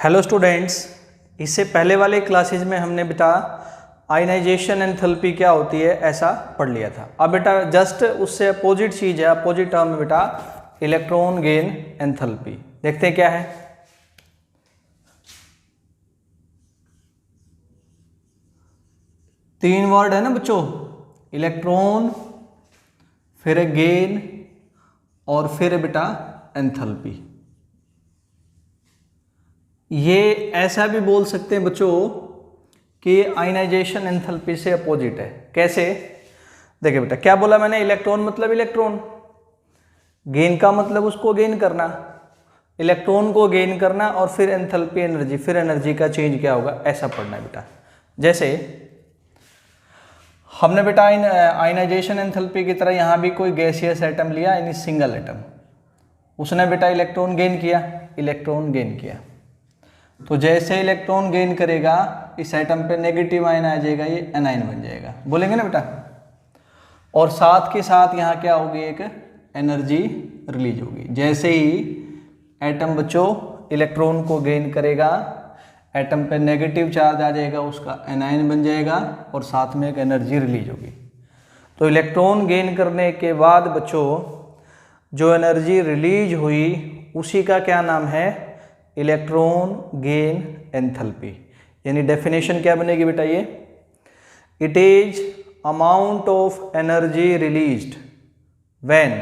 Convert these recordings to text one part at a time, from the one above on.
Hello students, इससे पहले वाले क्लासेज में हमने बेटा आयनाइजेशन एंथैल्पी क्या होती है ऐसा पढ़ लिया था। अब बेटा जस्ट उससे अपोजिट चीज़ है, अपोजिट टर्म में बेटा इलेक्ट्रॉन गेन एंथैल्पी। देखते हैं क्या है। तीन वर्ड है ना बच्चों, इलेक्ट्रॉन, फिर गेन और फिर बेटा एंथैल्पी। ये ऐसा भी बोल सकते हैं बच्चों कि आयनाइजेशन एंथैल्पी से अपोजिट है। कैसे? देखिए बेटा, क्या बोला मैंने? इलेक्ट्रॉन मतलब इलेक्ट्रॉन, गेन का मतलब उसको गेन करना, इलेक्ट्रॉन को गेन करना, और फिर एंथैल्पी एनर्जी, फिर एनर्जी का चेंज क्या होगा ऐसा पढ़ना है बेटा। जैसे हमने बेटा आयनाइजेशन एंथैल्पी की तरह यहाँ भी कोई गैसियस एटम लिया, यानी सिंगल एटम, उसने बेटा इलेक्ट्रॉन गेन किया, इलेक्ट्रॉन गेन किया। तो जैसे इलेक्ट्रॉन गेन करेगा इस एटम पे नेगेटिव आयन आ जाएगा, ये एनाइन बन जाएगा, बोलेंगे ना बेटा। और साथ के साथ यहाँ क्या होगी, एक एनर्जी रिलीज होगी। जैसे ही एटम बच्चों इलेक्ट्रॉन को गेन करेगा, एटम पे नेगेटिव चार्ज आ जाएगा, उसका एनाइन बन जाएगा और साथ में एक एनर्जी रिलीज होगी। तो इलेक्ट्रॉन गेन करने के बाद बच्चों जो एनर्जी रिलीज हुई उसी का क्या नाम है? Electron gain enthalpy. यानी डेफिनेशन क्या बनेगी बेटा? ये it is amount of energy released when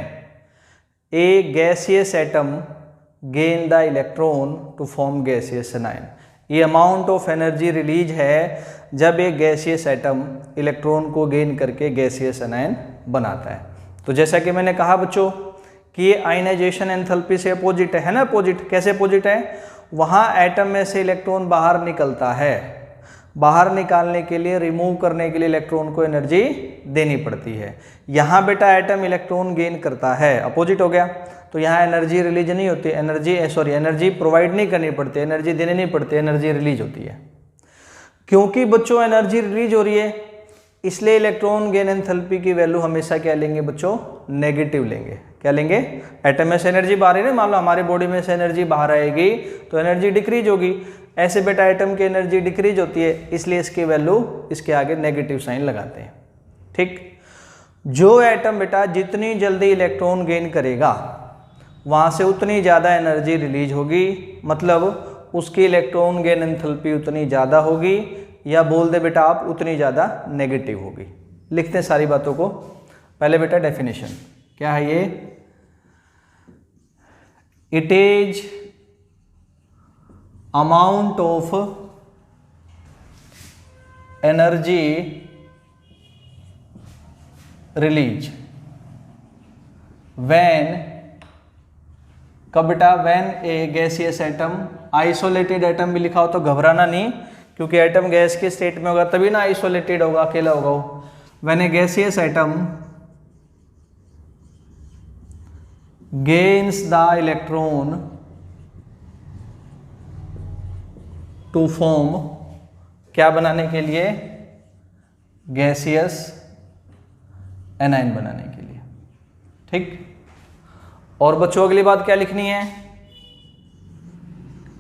a gaseous atom gain the electron to form gaseous anion. ये अमाउंट ऑफ एनर्जी रिलीज है जब एक गैसियस एटम इलेक्ट्रॉन को गेन करके गैसियस एनाइन बनाता है। तो जैसा कि मैंने कहा बच्चों कि ये आयनाइजेशन एंथैल्पी से अपोजिट है ना। अपोजिट कैसे अपोजिट है? वहाँ एटम में से इलेक्ट्रॉन बाहर निकलता है, बाहर निकालने के लिए, रिमूव करने के लिए इलेक्ट्रॉन को एनर्जी देनी पड़ती है। यहाँ बेटा एटम इलेक्ट्रॉन गेन करता है, अपोजिट हो गया। तो यहाँ एनर्जी रिलीज नहीं होती, एनर्जी प्रोवाइड नहीं करनी पड़ती, एनर्जी देनी नहीं पड़ती, एनर्जी रिलीज होती है। क्योंकि बच्चों एनर्जी रिलीज हो रही है इसलिए इलेक्ट्रॉन गेन एंथैल्पी की वैल्यू हमेशा क्या लेंगे बच्चों? नेगेटिव लेंगे। क्या लेंगे? एटम में से एनर्जी बाहर है ना, मान लो हमारे बॉडी में से एनर्जी बाहर आएगी तो एनर्जी डिक्रीज होगी। ऐसे बेटा एटम की एनर्जी डिक्रीज होती है, इसलिए इसकी वैल्यू इसके आगे नेगेटिव साइन लगाते हैं। ठीक, जो एटम बेटा जितनी जल्दी इलेक्ट्रॉन गेन करेगा वहाँ से उतनी ज़्यादा एनर्जी रिलीज होगी, मतलब उसकी इलेक्ट्रॉन गेन एंथैल्पी उतनी ज़्यादा होगी, या बोल दे बेटा आप उतनी ज़्यादा नेगेटिव होगी। लिखते हैं सारी बातों को। पहले बेटा डेफिनेशन क्या है ये? It is amount of energy release when, कब बेटा? When a gaseous atom, isolated atom भी लिखा हो तो घबराना नहीं, क्योंकि एटम गैस के स्टेट में होगा तभी ना आइसोलेटेड होगा, अकेला होगा वो। When a gaseous atom gains the electron to form, क्या बनाने के लिए? गैसियस एनाइन बनाने के लिए। ठीक, और बच्चों अगली बात क्या लिखनी है?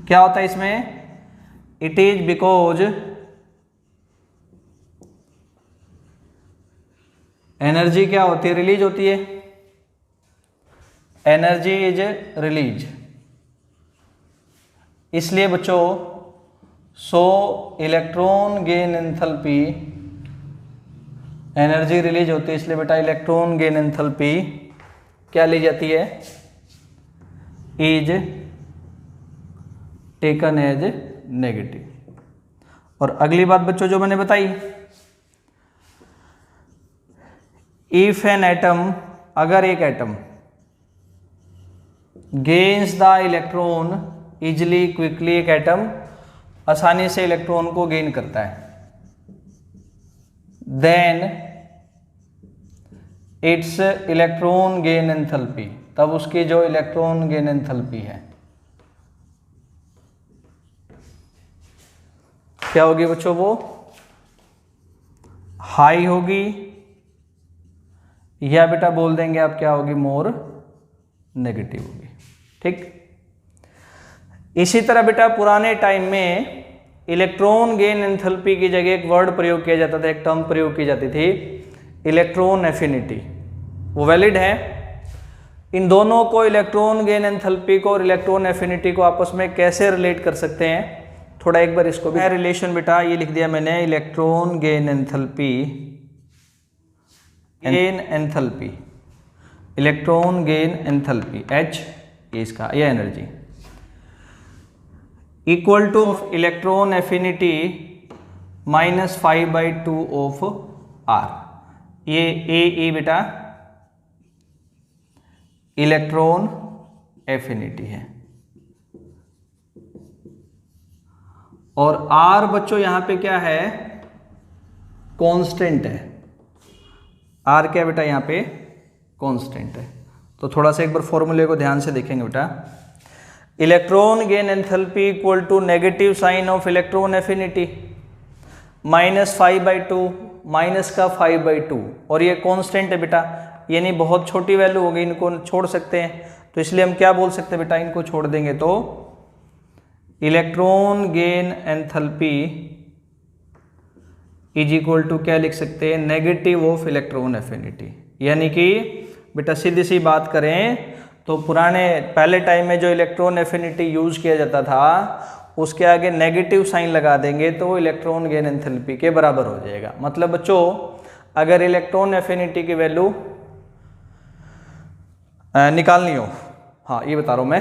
क्या होता है इसमें? इट इज बिकॉज एनर्जी क्या होती है? रिलीज होती है। एनर्जी इज रिलीज, इसलिए बच्चों सो electron gain enthalpy, energy release होती है इसलिए बेटा इलेक्ट्रॉन गेन एंथैल्पी क्या ली जाती है? Is taken as negative. और अगली बात बच्चों जो मैंने बताई, इफ एन एटम, अगर एक atom gains the electron easily quickly, एक एटम आसानी से इलेक्ट्रॉन को गेन करता है, then it's electron gain enthalpy, तब उसकी जो इलेक्ट्रॉन गेन एंथैल्पी है क्या होगी बच्चों? वो हाई होगी, या बेटा बोल देंगे आप क्या होगी? मोर नेगेटिव होगी। ठीक, इसी तरह बेटा पुराने टाइम में इलेक्ट्रॉन गेन एंथैल्पी की जगह एक वर्ड प्रयोग किया जाता था, एक टर्म प्रयोग की जाती थी, इलेक्ट्रॉन एफिनिटी। वो वैलिड है? इन दोनों को, इलेक्ट्रॉन गेन एंथैल्पी को और इलेक्ट्रॉन एफिनिटी को आपस में कैसे रिलेट कर सकते हैं, थोड़ा एक बार इसको भी रिलेशन बेटा ये लिख दिया मैंने, electron gain enthalpy, gain enthalpy, electron gain enthalpy H ये इसका ये energy equal two electron affinity -5/2 of R। ये ए बेटा इलेक्ट्रॉन एफिनिटी है और R बच्चों यहां पे क्या है, कांस्टेंट है। R क्या बेटा यहां पे कांस्टेंट है। तो थोड़ा सा एक बार फॉर्मूले को ध्यान से देखेंगे बेटा। Electron gain enthalpy equal to negative sign of electron affinity -5/2 minus का 5/2 और ये कांस्टेंट है बेटा, यानी बहुत छोटी वैल्यू होगी, इनको छोड़ सकते हैं। तो इसलिए हम क्या बोल सकते हैं बेटा, इनको छोड़ देंगे तो electron gain enthalpy is equal to क्या लिख सकते हैं, नेगेटिव ऑफ इलेक्ट्रॉन एफिनिटी। यानी कि बेटा सीधी सी बात करें तो पुराने पहले टाइम में जो इलेक्ट्रॉन एफिनिटी यूज किया जाता था उसके आगे नेगेटिव साइन लगा देंगे तो वो इलेक्ट्रॉन गेन एंथैल्पी के बराबर हो जाएगा। मतलब बच्चों अगर इलेक्ट्रॉन एफिनिटी की वैल्यू निकालनी हो, हाँ ये बता रहा हूँ मैं,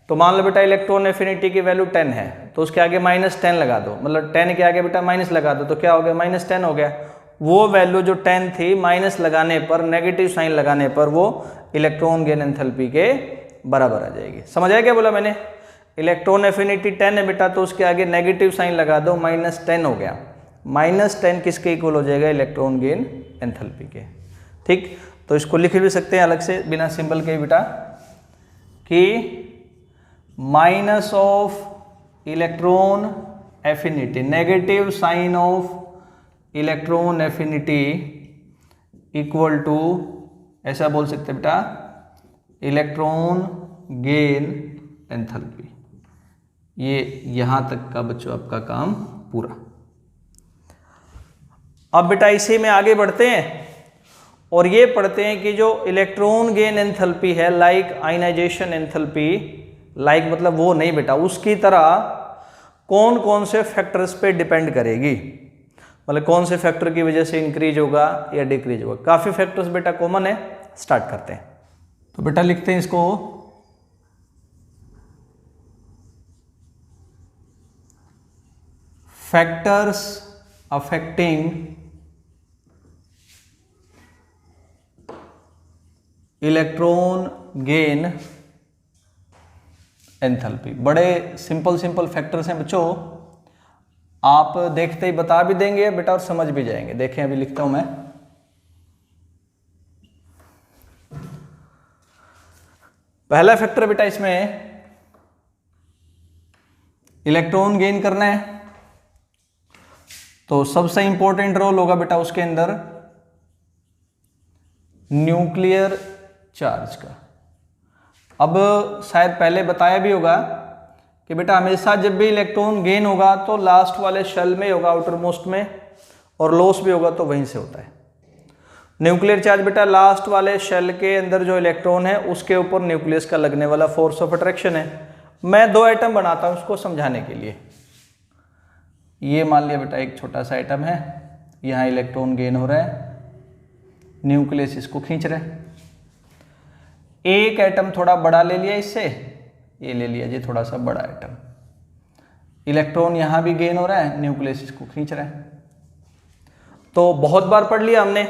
तो मान लो बेटा इलेक्ट्रॉन एफिनिटी की वैल्यू 10 है तो उसके आगे -10 लगा दो, मतलब 10 के आगे बेटा माइनस लगा दो तो क्या हो गया, -10 हो गया। वो वैल्यू जो 10 थी माइनस लगाने पर, नेगेटिव साइन लगाने पर वो इलेक्ट्रॉन गेन एंथैल्पी के बराबर आ जाएगी। समझ आया क्या बोला मैंने? इलेक्ट्रॉन एफिनिटी 10 है बेटा तो उसके आगे नेगेटिव साइन लगा दो, -10 हो गया। -10 किसके इक्वल हो जाएगा, इलेक्ट्रॉन गेन एंथैल्पी के। ठीक, तो इसको लिख भी सकते हैं अलग से बिना सिंबल के बेटा कि minus of electron affinity, negative sign of electron affinity equal to, ऐसा बोल सकते हैं बेटा, इलेक्ट्रॉन गेन एंथैल्पी। ये यहां तक का बच्चों आपका काम पूरा। अब बेटा इसी में आगे बढ़ते हैं और ये पढ़ते हैं कि जो इलेक्ट्रॉन गेन एंथैल्पी है, लाइक आयनाइजेशन एंथैल्पी, लाइक मतलब वो नहीं बेटा, उसकी तरह कौन कौन से फैक्टर्स पे डिपेंड करेगी, मतलब कौन से फैक्टर की वजह से इंक्रीज होगा या डिक्रीज होगा। काफी फैक्टर्स बेटा कॉमन है, स्टार्ट करते हैं। तो बेटा लिखते हैं इसको, factors affecting electron gain enthalpy. बड़े सिंपल फैक्टर्स हैं बच्चों, आप देखते ही बता भी देंगे बेटा और समझ भी जाएंगे। देखें अभी लिखता हूं मैं, पहला फैक्टर बेटा इसमें इलेक्ट्रॉन गेन करना है तो सबसे इंपॉर्टेंट रोल होगा बेटा उसके अंदर न्यूक्लियर चार्ज का। अब शायद पहले बताया भी होगा कि बेटा हमेशा जब भी इलेक्ट्रॉन गेन होगा तो लास्ट वाले शेल में होगा, आउटर मोस्ट में, और लॉस भी होगा तो वहीं से होता है। न्यूक्लियर चार्ज बेटा लास्ट वाले शेल के अंदर जो इलेक्ट्रॉन है उसके ऊपर न्यूक्लियस का लगने वाला फोर्स ऑफ अट्रैक्शन है। मैं 2 एटम बनाता हूं उसको समझाने के लिए। ये मान लिया बेटा एक छोटा सा एटम है, यहाँ इलेक्ट्रॉन गेन हो रहा है, न्यूक्लियस इसको खींच रहा है। एक एटम थोड़ा बड़ा ले लिया इससे, ये ले लिया जी थोड़ा सा बड़ा एटम, इलेक्ट्रॉन यहां भी गेन हो रहा है, न्यूक्लियस इसको खींच रहा है। तो बहुत बार पढ़ लिया हमने,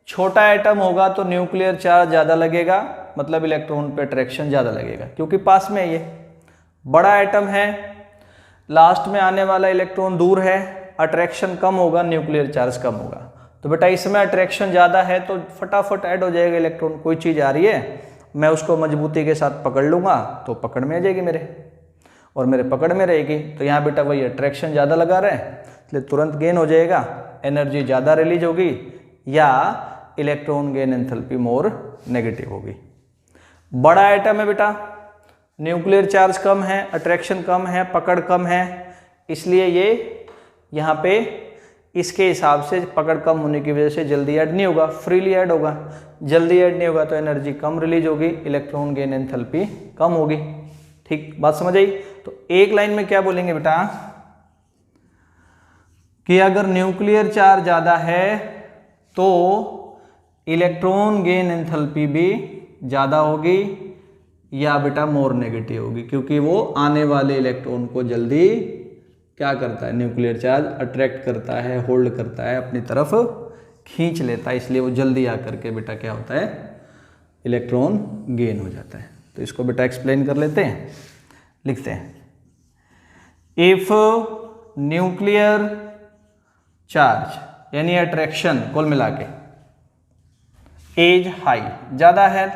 छोटा एटम होगा तो न्यूक्लियर चार्ज ज्यादा लगेगा, मतलब इलेक्ट्रॉन पे अट्रैक्शन ज्यादा लगेगा क्योंकि पास में ये बड़ा एटम है, लास्ट में आने वाला इलेक्ट्रॉन दूर है, अट्रैक्शन कम होगा, न्यूक्लियर चार्ज कम होगा। तो बेटा इसमें अट्रैक्शन ज़्यादा है तो फटाफट ऐड हो जाएगा इलेक्ट्रॉन। कोई चीज़ आ रही है, मैं उसको मजबूती के साथ पकड़ लूँगा तो पकड़ में आ जाएगी मेरे, और मेरे पकड़ में रहेगी। तो यहाँ बेटा वही अट्रैक्शन ज़्यादा लगा रहे हैं इसलिए तुरंत गेन हो जाएगा, एनर्जी ज़्यादा रिलीज होगी, या electron gain enthalpy more negative होगी। बड़ा एटम है बेटा, न्यूक्लियर चार्ज कम है, अट्रैक्शन कम है, पकड़ कम है, इसलिए ये यहाँ पे इसके हिसाब से पकड़ कम होने की वजह से जल्दी ऐड नहीं होगा, फ्रीली ऐड होगा। जल्दी ऐड नहीं होगा तो एनर्जी कम रिलीज होगी, इलेक्ट्रॉन गेन एंथैल्पी कम होगी। ठीक, बात समझ आई? तो एक लाइन में क्या बोलेंगे बेटा कि अगर न्यूक्लियर चार्ज ज़्यादा है तो इलेक्ट्रॉन गेन एंथैल्पी भी ज़्यादा होगी या बेटा मोर नेगेटिव होगी, क्योंकि वो आने वाले इलेक्ट्रॉन को जल्दी क्या करता है, न्यूक्लियर चार्ज अट्रैक्ट करता है, होल्ड करता है, अपनी तरफ खींच लेता है, इसलिए वो जल्दी आकर के बेटा क्या होता है, इलेक्ट्रॉन गेन हो जाता है। तो इसको बेटा एक्सप्लेन कर लेते हैं, लिखते हैं। इफ न्यूक्लियर चार्ज यानी अट्रैक्शन कुल मिला के एज हाई, ज़्यादा है,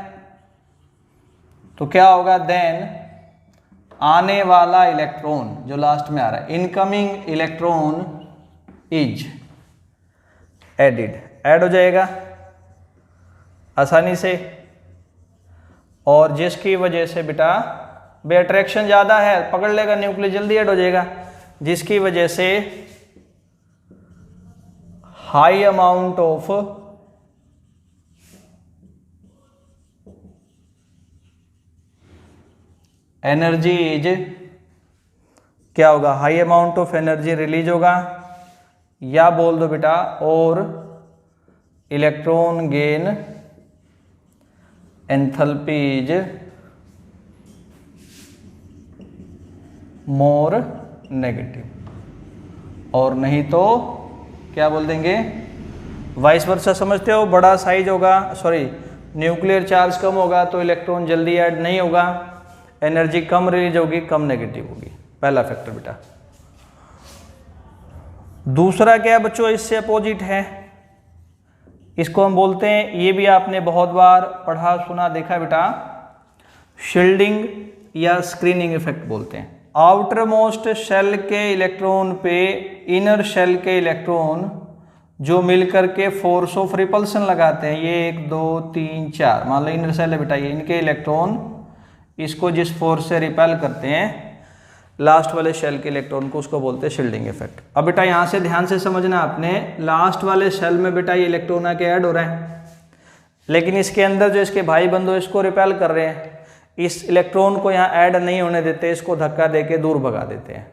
तो क्या होगा, देन आने वाला इलेक्ट्रॉन जो लास्ट में आ रहा है, incoming electron is added, add हो जाएगा आसानी से, और जिसकी वजह से बेटा बे अट्रैक्शन ज़्यादा है, पकड़ लेगा न्यूक्लियस, जल्दी ऐड हो जाएगा, जिसकी वजह से high amount of energy is, क्या होगा, high amount of energy release होगा, या बोल दो बेटा और electron gain enthalpy is more negative, और नहीं तो क्या बोल देंगे, वाइस वर्सा। समझते हो, बड़ा साइज होगा, सॉरी न्यूक्लियर चार्ज कम होगा तो इलेक्ट्रॉन जल्दी ऐड नहीं होगा, एनर्जी कम रिलीज होगी, कम नेगेटिव होगी, पहला फैक्टर बेटा। दूसरा क्या बच्चों, इससे अपोजिट है, इसको हम बोलते हैं, ये भी आपने बहुत बार पढ़ा सुना देखा बेटा, शील्डिंग या स्क्रीनिंग इफेक्ट बोलते हैं। आउटर मोस्ट शेल के इलेक्ट्रॉन पे इनर शेल के इलेक्ट्रॉन जो मिलकर के फोर्स ऑफ रिपल्सन लगाते हैं, ये 1 2 3 4, मान लो इनर शेल है बेटा, ये इनके इलेक्ट्रॉन इसको जिस फोर्स से रिपेल करते हैं लास्ट वाले शेल के इलेक्ट्रॉन को, उसको बोलते हैं शील्डिंग इफेक्ट। अब बेटा यहाँ से ध्यान से समझना आपने, लास्ट वाले शेल में बेटा ये इलेक्ट्रॉन आके ऐड हो रहे हैं, लेकिन इसके अंदर जो इसके भाई बंधु इसको रिपेल कर रहे हैं, इस इलेक्ट्रॉन को यहाँ ऐड नहीं होने देते, इसको धक्का देके दूर भगा देते हैं।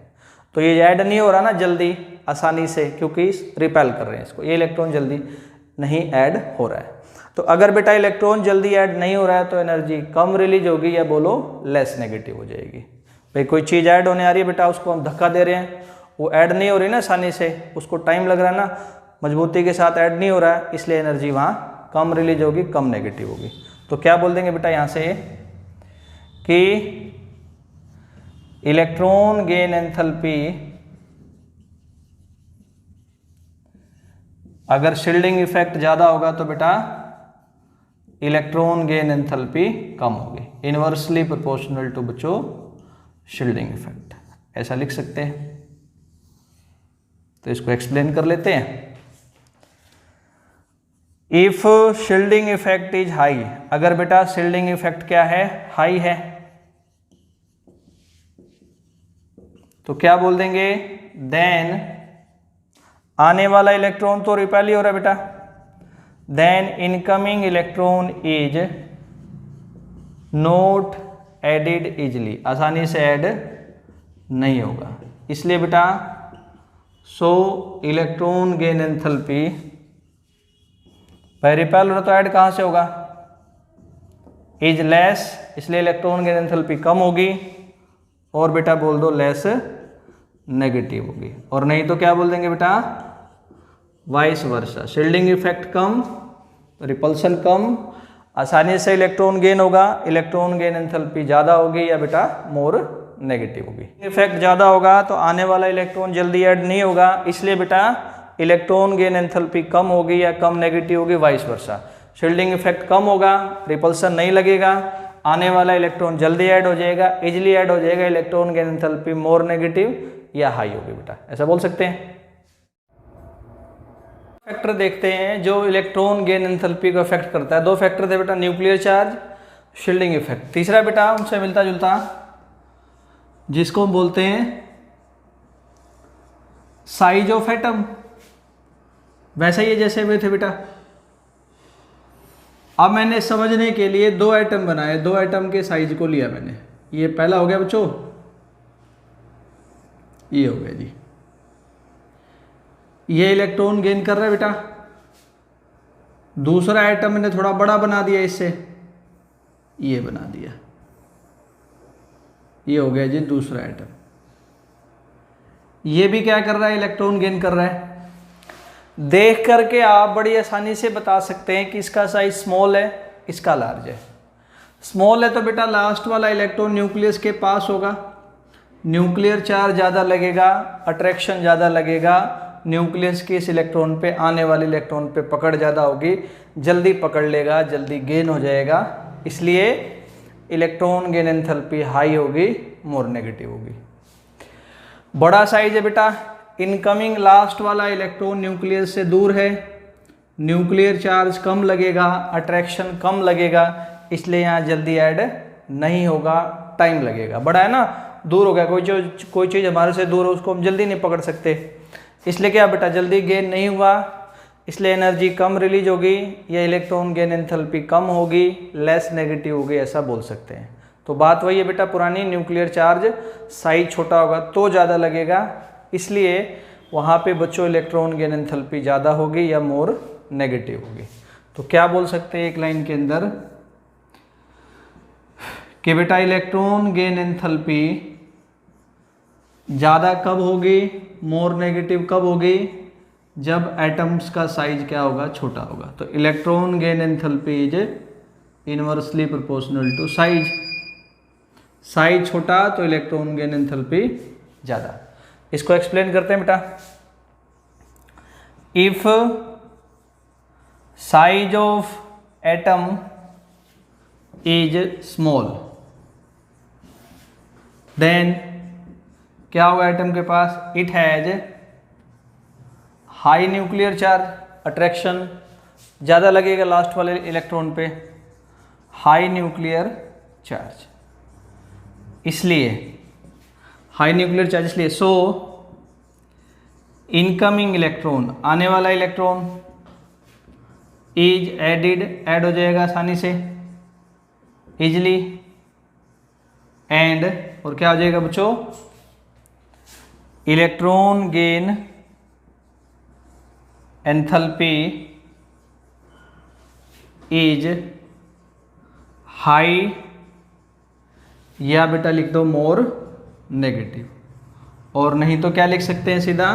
तो ये ऐड नहीं हो रहा ना जल्दी आसानी से, क्योंकि रिपेल कर रहे हैं इसको, ये इलेक्ट्रॉन जल्दी नहीं ऐड हो रहा है। तो अगर बेटा इलेक्ट्रॉन जल्दी ऐड नहीं हो रहा है तो एनर्जी कम रिलीज होगी, या बोलो लेस नेगेटिव हो जाएगी। भाई कोई चीज़ ऐड होने आ रही है बेटा, उसको हम धक्का दे रहे हैं, वो ऐड नहीं हो रही ना आसानी से, उसको टाइम लग रहा है ना, मजबूती के साथ ऐड नहीं हो रहा है, इसलिए एनर्जी वहाँ कम रिलीज होगी, कम नेगेटिव होगी। तो क्या बोल देंगे बेटा यहाँ से कि इलेक्ट्रॉन गेन एंथैल्पी अगर शील्डिंग इफेक्ट ज़्यादा होगा तो बेटा इलेक्ट्रॉन गेन एंथैल्पी कम होगी, इनवर्सली प्रोपोर्शनल टू बच्चों शील्डिंग इफेक्ट, ऐसा लिख सकते हैं। तो इसको एक्सप्लेन कर लेते हैं। If shielding effect is high, अगर बेटा शील्डिंग इफेक्ट क्या है, हाई है, तो क्या बोल देंगे, देन आने वाला इलेक्ट्रॉन तो रिपेल ही हो रहा है बेटा, then incoming electron is not added easily, आसानी से ऐड नहीं होगा, इसलिए बेटा सो इलेक्ट्रॉन गेन एंथैल्पी, भाई रिपेल हो रहा तो ऐड कहाँ से होगा, इज लेस, इसलिए इलेक्ट्रॉन गेन एंथैल्पी कम होगी, और बेटा बोल दो लेस नेगेटिव होगी, और नहीं तो क्या बोल देंगे बेटा वाइस वर्सा, शील्डिंग इफेक्ट कम, रिपल्सन कम, आसानी से इलेक्ट्रॉन गेन होगा, इलेक्ट्रॉन गेन एंथैल्पी ज़्यादा होगी, या बेटा मोर नेगेटिव होगी। इफेक्ट ज़्यादा होगा तो आने वाला इलेक्ट्रॉन जल्दी ऐड नहीं होगा, इसलिए बेटा इलेक्ट्रॉन गेन एंथैल्पी कम होगी या कम नेगेटिव होगी, वाइस वर्सा। शील्डिंग इफेक्ट कम होगा, रिपल्सन नहीं लगेगा, आने वाला इलेक्ट्रॉन जल्दी ऐड हो जाएगा, इजिली ऐड हो जाएगा, electron gain enthalpy more negative या हाई होगी बेटा, ऐसा बोल सकते हैं। फैक्टर देखते हैं जो इलेक्ट्रॉन गेन एंथैल्पी को अफेक्ट करता है। दो फैक्टर थे बेटा, न्यूक्लियर चार्ज, शील्डिंग इफेक्ट। तीसरा बेटा उनसे मिलता जुलता जिसको हम बोलते हैं साइज ऑफ एटम। वैसे ही जैसे हुए थे बेटा। अब मैंने समझने के लिए दो एटम बनाए, दो एटम के साइज को लिया मैंने। ये पहला हो गया बच्चों, ये हो गया जी। ये इलेक्ट्रॉन गेन कर रहा है बेटा। दूसरा एटम मैंने थोड़ा बड़ा बना दिया इससे, ये बना दिया, ये हो गया जी दूसरा एटम। ये भी क्या कर रहा है, इलेक्ट्रॉन गेन कर रहा है। देख करके आप बड़ी आसानी से बता सकते हैं कि इसका साइज स्मॉल है, इसका लार्ज है। स्मॉल है तो बेटा लास्ट वाला इलेक्ट्रॉन न्यूक्लियस के पास होगा, न्यूक्लियर चार्ज ज़्यादा लगेगा, अट्रैक्शन ज़्यादा लगेगा, न्यूक्लियस के इस इलेक्ट्रॉन पे आने वाले इलेक्ट्रॉन पे पकड़ ज़्यादा होगी, जल्दी पकड़ लेगा, जल्दी गेन हो जाएगा, इसलिए इलेक्ट्रॉन गेन एंथैल्पी हाई होगी, मोर नेगेटिव होगी। बड़ा साइज है बेटा, इनकमिंग लास्ट वाला इलेक्ट्रॉन न्यूक्लियस से दूर है, न्यूक्लियर चार्ज कम लगेगा, अट्रैक्शन कम लगेगा, इसलिए यहाँ जल्दी ऐड नहीं होगा, टाइम लगेगा। बड़ा है ना, दूर हो गया, कोई चीज़ हमारे से दूर हो उसको हम जल्दी नहीं पकड़ सकते, इसलिए क्या बेटा जल्दी गेन नहीं हुआ, इसलिए एनर्जी कम रिलीज होगी, या इलेक्ट्रॉन गेन एंथैल्पी कम होगी, लेस नेगेटिव होगी, ऐसा बोल सकते हैं। तो बात वही है बेटा पुरानी, न्यूक्लियर चार्ज साइज छोटा होगा तो ज़्यादा लगेगा, इसलिए वहाँ पे बच्चों इलेक्ट्रॉन गेन एंथैल्पी ज़्यादा होगी या मोर नेगेटिव होगी। तो क्या बोल सकते हैं एक लाइन के अंदर कि बेटा इलेक्ट्रॉन गेन एंथैल्पी ज़्यादा कब होगी, मोर नेगेटिव कब होगी, जब एटम्स का साइज क्या होगा, छोटा होगा। तो electron gain enthalpy is inversely proportional to size. Size छोटा तो इलेक्ट्रॉन गेन एंथैल्पी ज़्यादा। इसको एक्सप्लेन करते हैं बेटा। If size of atom is small then क्या होगा एटम के पास, it has high nuclear charge, attraction ज़्यादा लगेगा लास्ट वाले इलेक्ट्रॉन पे, हाई न्यूक्लियर चार्ज, इसलिए हाई न्यूक्लियर चार्ज, इसलिए सो इनकमिंग इलेक्ट्रॉन, आने वाला इलेक्ट्रॉन इज एडिड, ऐड हो जाएगा आसानी से, इजली, एंड और क्या हो जाएगा बच्चों, electron gain enthalpy is high, या बेटा लिख दो मोर नेगेटिव, और नहीं तो क्या लिख सकते हैं सीधा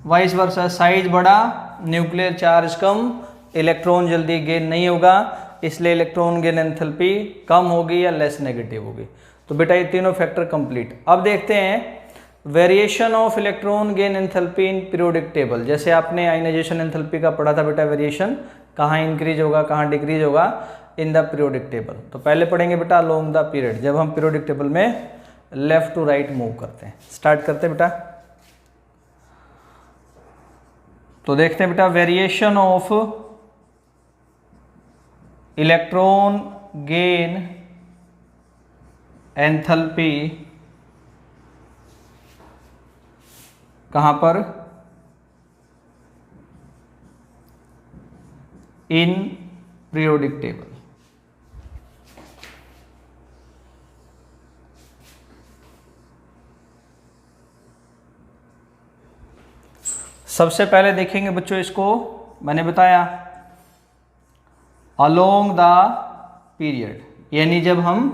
वाइस वर्सा, साइज बड़ा, न्यूक्लियर चार्ज कम, इलेक्ट्रॉन जल्दी गेन नहीं होगा, इसलिए इलेक्ट्रॉन गेन एंथैल्पी कम होगी या लेस नेगेटिव होगी। तो बेटा ये तीनों फैक्टर कंप्लीट। अब देखते हैं variation of electron gain enthalpy in periodic table. जैसे आपने आयनाइजेशन एंथैल्पी का पढ़ा था बेटा, वेरिएशन कहाँ इंक्रीज होगा कहाँ डिक्रीज होगा इन द पीरियोडिक टेबल। तो पहले पढ़ेंगे बेटा अलोंग द पीरियड, जब हम पीरियोडिक टेबल में लेफ्ट टू राइट मूव करते हैं। स्टार्ट करते हैं बेटा। तो देखते हैं बेटा variation of electron gain enthalpy कहाँ पर, इन पीरियोडिक टेबल। सबसे पहले देखेंगे बच्चों इसको, मैंने बताया अलोंग द पीरियड, यानी जब हम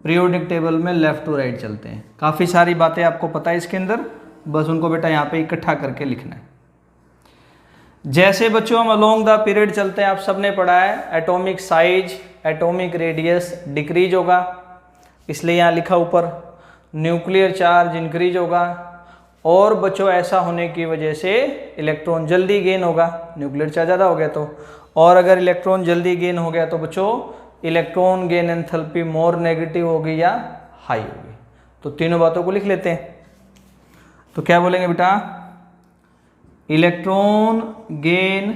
पीरियोडिक टेबल में लेफ्ट टू राइट चलते हैं। काफ़ी सारी बातें आपको पता है इसके अंदर, बस उनको बेटा यहाँ पे इकट्ठा करके लिखना है। जैसे बच्चों हम अलोंग द पीरियड चलते हैं, आप सबने पढ़ा है atomic size, atomic radius decrease होगा, इसलिए यहाँ लिखा ऊपर न्यूक्लियर चार्ज इंक्रीज होगा, और बच्चों ऐसा होने की वजह से इलेक्ट्रॉन जल्दी गेन होगा, न्यूक्लियर चार्ज ज़्यादा हो गया तो, और अगर इलेक्ट्रॉन जल्दी गेन हो गया तो बच्चों electron gain enthalpy more negative होगी या हाई होगी। तो तीनों बातों को लिख लेते हैं। तो क्या बोलेंगे बेटा, electron gain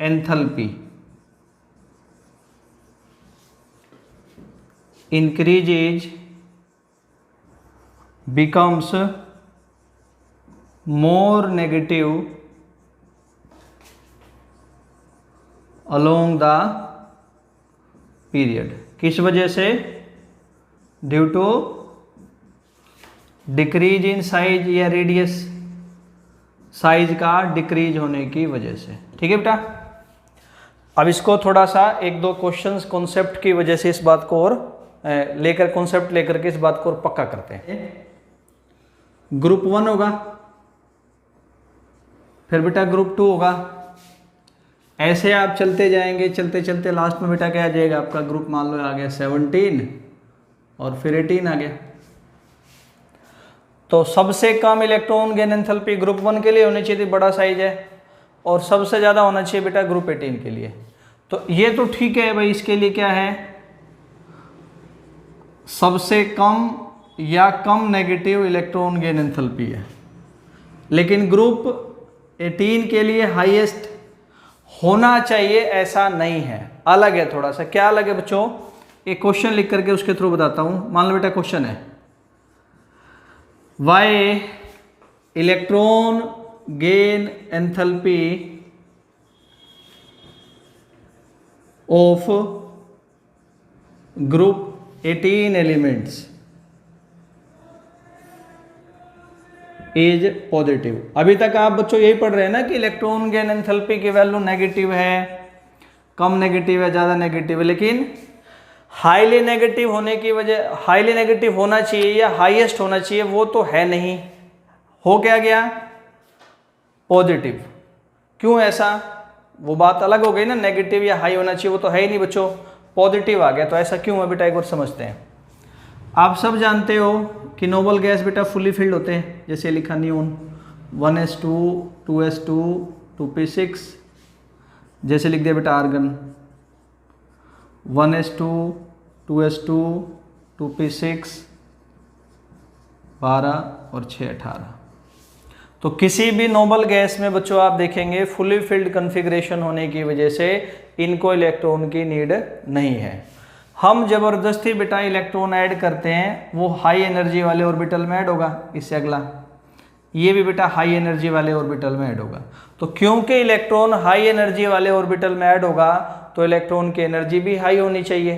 enthalpy increases becomes more negative along the period। किस वजह से? Due to decrease in size या रेडियस, साइज का डिक्रीज होने की वजह से। ठीक है बेटा, अब इसको थोड़ा सा एक दो क्वेश्चंस कॉन्सेप्ट की वजह से इस बात को और लेकर, कॉन्सेप्ट लेकर के इस बात को और पक्का करते हैं। ग्रुप 1 होगा, फिर बेटा ग्रुप 2 होगा, ऐसे आप चलते जाएंगे, चलते चलते लास्ट में बेटा क्या आ जाएगा आपका ग्रुप, मान लो आ गया 17 और फिर 18 आ गया। तो सबसे कम इलेक्ट्रॉन गेन एंथैल्पी ग्रुप 1 के लिए होनी चाहिए थी, बड़ा साइज है, और सबसे ज़्यादा होना चाहिए बेटा ग्रुप 18 के लिए। तो ये तो ठीक है भाई, इसके लिए क्या है, सबसे कम या कम नेगेटिव इलेक्ट्रॉन गेन एंथैल्पी है। लेकिन ग्रुप 18 के लिए हाईएस्ट होना चाहिए ऐसा नहीं है, अलग है थोड़ा सा। क्या अलग है बच्चों, एक क्वेश्चन लिख करके उसके थ्रू बताता हूं। मान लो बेटा क्वेश्चन है, why electron gain enthalpy of group 18 elements is positive. अभी तक आप बच्चों यही पढ़ रहे हैं ना कि इलेक्ट्रॉन गेन एंथैल्पी की वैल्यू नेगेटिव है, कम नेगेटिव है, ज़्यादा नेगेटिव है। लेकिन हाईली नेगेटिव होने की वजह, हाईली नेगेटिव होना चाहिए या हाईएस्ट होना चाहिए, वो तो है नहीं, हो क्या गया पॉजिटिव। क्यों ऐसा, वो बात अलग हो गई ना, नेगेटिव या हाई होना चाहिए वो तो है ही नहीं बच्चों, पॉजिटिव आ गया। तो ऐसा क्यों है बेटा, एक बार समझते हैं। आप सब जानते हो कि नोबल गैस बेटा फुली फिल्ड होते हैं, जैसे लिखा नियोन 1s2 2s2 2p6, जैसे लिख दिया बेटा आर्गन 1s2 2s2 2p6 12 और 6 18। तो किसी भी नोबल गैस में बच्चों आप देखेंगे फुली फिल्ड कॉन्फ़िगरेशन होने की वजह से इनको इलेक्ट्रॉन की नीड नहीं है। हम जबरदस्ती बेटा इलेक्ट्रॉन ऐड करते हैं, वो हाई एनर्जी वाले ऑर्बिटल में ऐड होगा। इससे अगला ये भी बेटा हाई एनर्जी वाले ऑर्बिटल में ऐड होगा। तो क्योंकि इलेक्ट्रॉन हाई एनर्जी वाले ऑर्बिटल में ऐड होगा तो इलेक्ट्रॉन की एनर्जी भी हाई होनी चाहिए।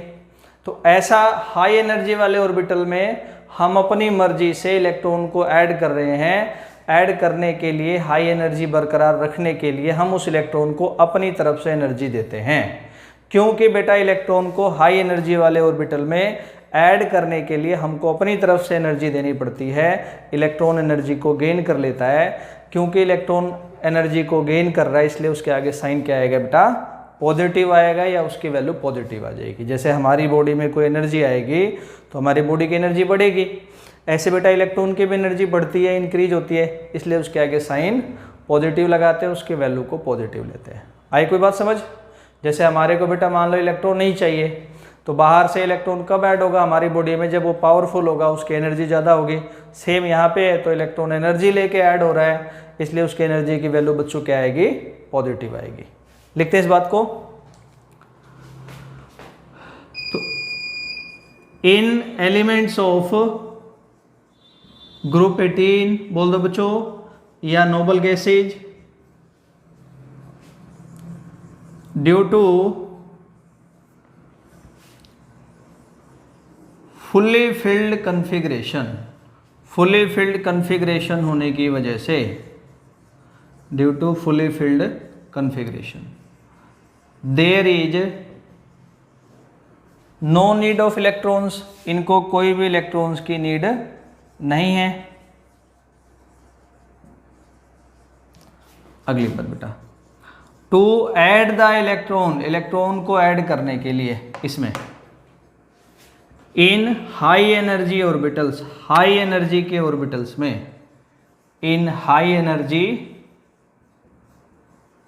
तो ऐसा हाई एनर्जी वाले ऑर्बिटल में हम अपनी मर्जी से इलेक्ट्रॉन को ऐड कर रहे हैं। ऐड करने के लिए, हाई एनर्जी बरकरार रखने के लिए हम उस इलेक्ट्रॉन को अपनी तरफ से एनर्जी देते हैं। क्योंकि बेटा इलेक्ट्रॉन को हाई एनर्जी वाले ऑर्बिटल में ऐड करने के लिए हमको अपनी तरफ से एनर्जी देनी पड़ती है। इलेक्ट्रॉन एनर्जी को गेन कर लेता है। क्योंकि इलेक्ट्रॉन एनर्जी को गेन कर रहा है इसलिए उसके आगे साइन क्या आएगा बेटा, पॉजिटिव आएगा, या उसकी वैल्यू पॉजिटिव आ जाएगी। जैसे हमारी बॉडी में कोई एनर्जी आएगी तो हमारी बॉडी की एनर्जी बढ़ेगी, ऐसे बेटा इलेक्ट्रॉन की भी एनर्जी बढ़ती है, इंक्रीज होती है, इसलिए उसके आगे साइन पॉजिटिव लगाते हैं, उसकी वैल्यू को पॉजिटिव लेते हैं। आई कोई बात समझ? जैसे हमारे को बेटा मान लो इलेक्ट्रॉन नहीं चाहिए तो बाहर से इलेक्ट्रॉन कब ऐड होगा हमारी बॉडी में, जब वो पावरफुल होगा, उसकी एनर्जी ज़्यादा होगी। सेम यहाँ पे है तो इलेक्ट्रॉन एनर्जी लेके ऐड हो रहा है, इसलिए उसकी एनर्जी की वैल्यू बच्चों क्या आएगी, पॉजिटिव आएगी। लिखते हैं इस बात को। तो इन एलिमेंट्स ऑफ ग्रुप 18 बोल दो बच्चों, या noble gases, due to fully filled configuration, fully filled configuration होने की वजह से, due to fully filled configuration there is no need of electrons, इनको कोई भी इलेक्ट्रॉन्स की नीड नहीं है। अगली बात बेटा, to add the electron, electron को ऐड करने के लिए इसमें in high energy orbitals, high energy के ऑर्बिटल्स में, इन हाई एनर्जी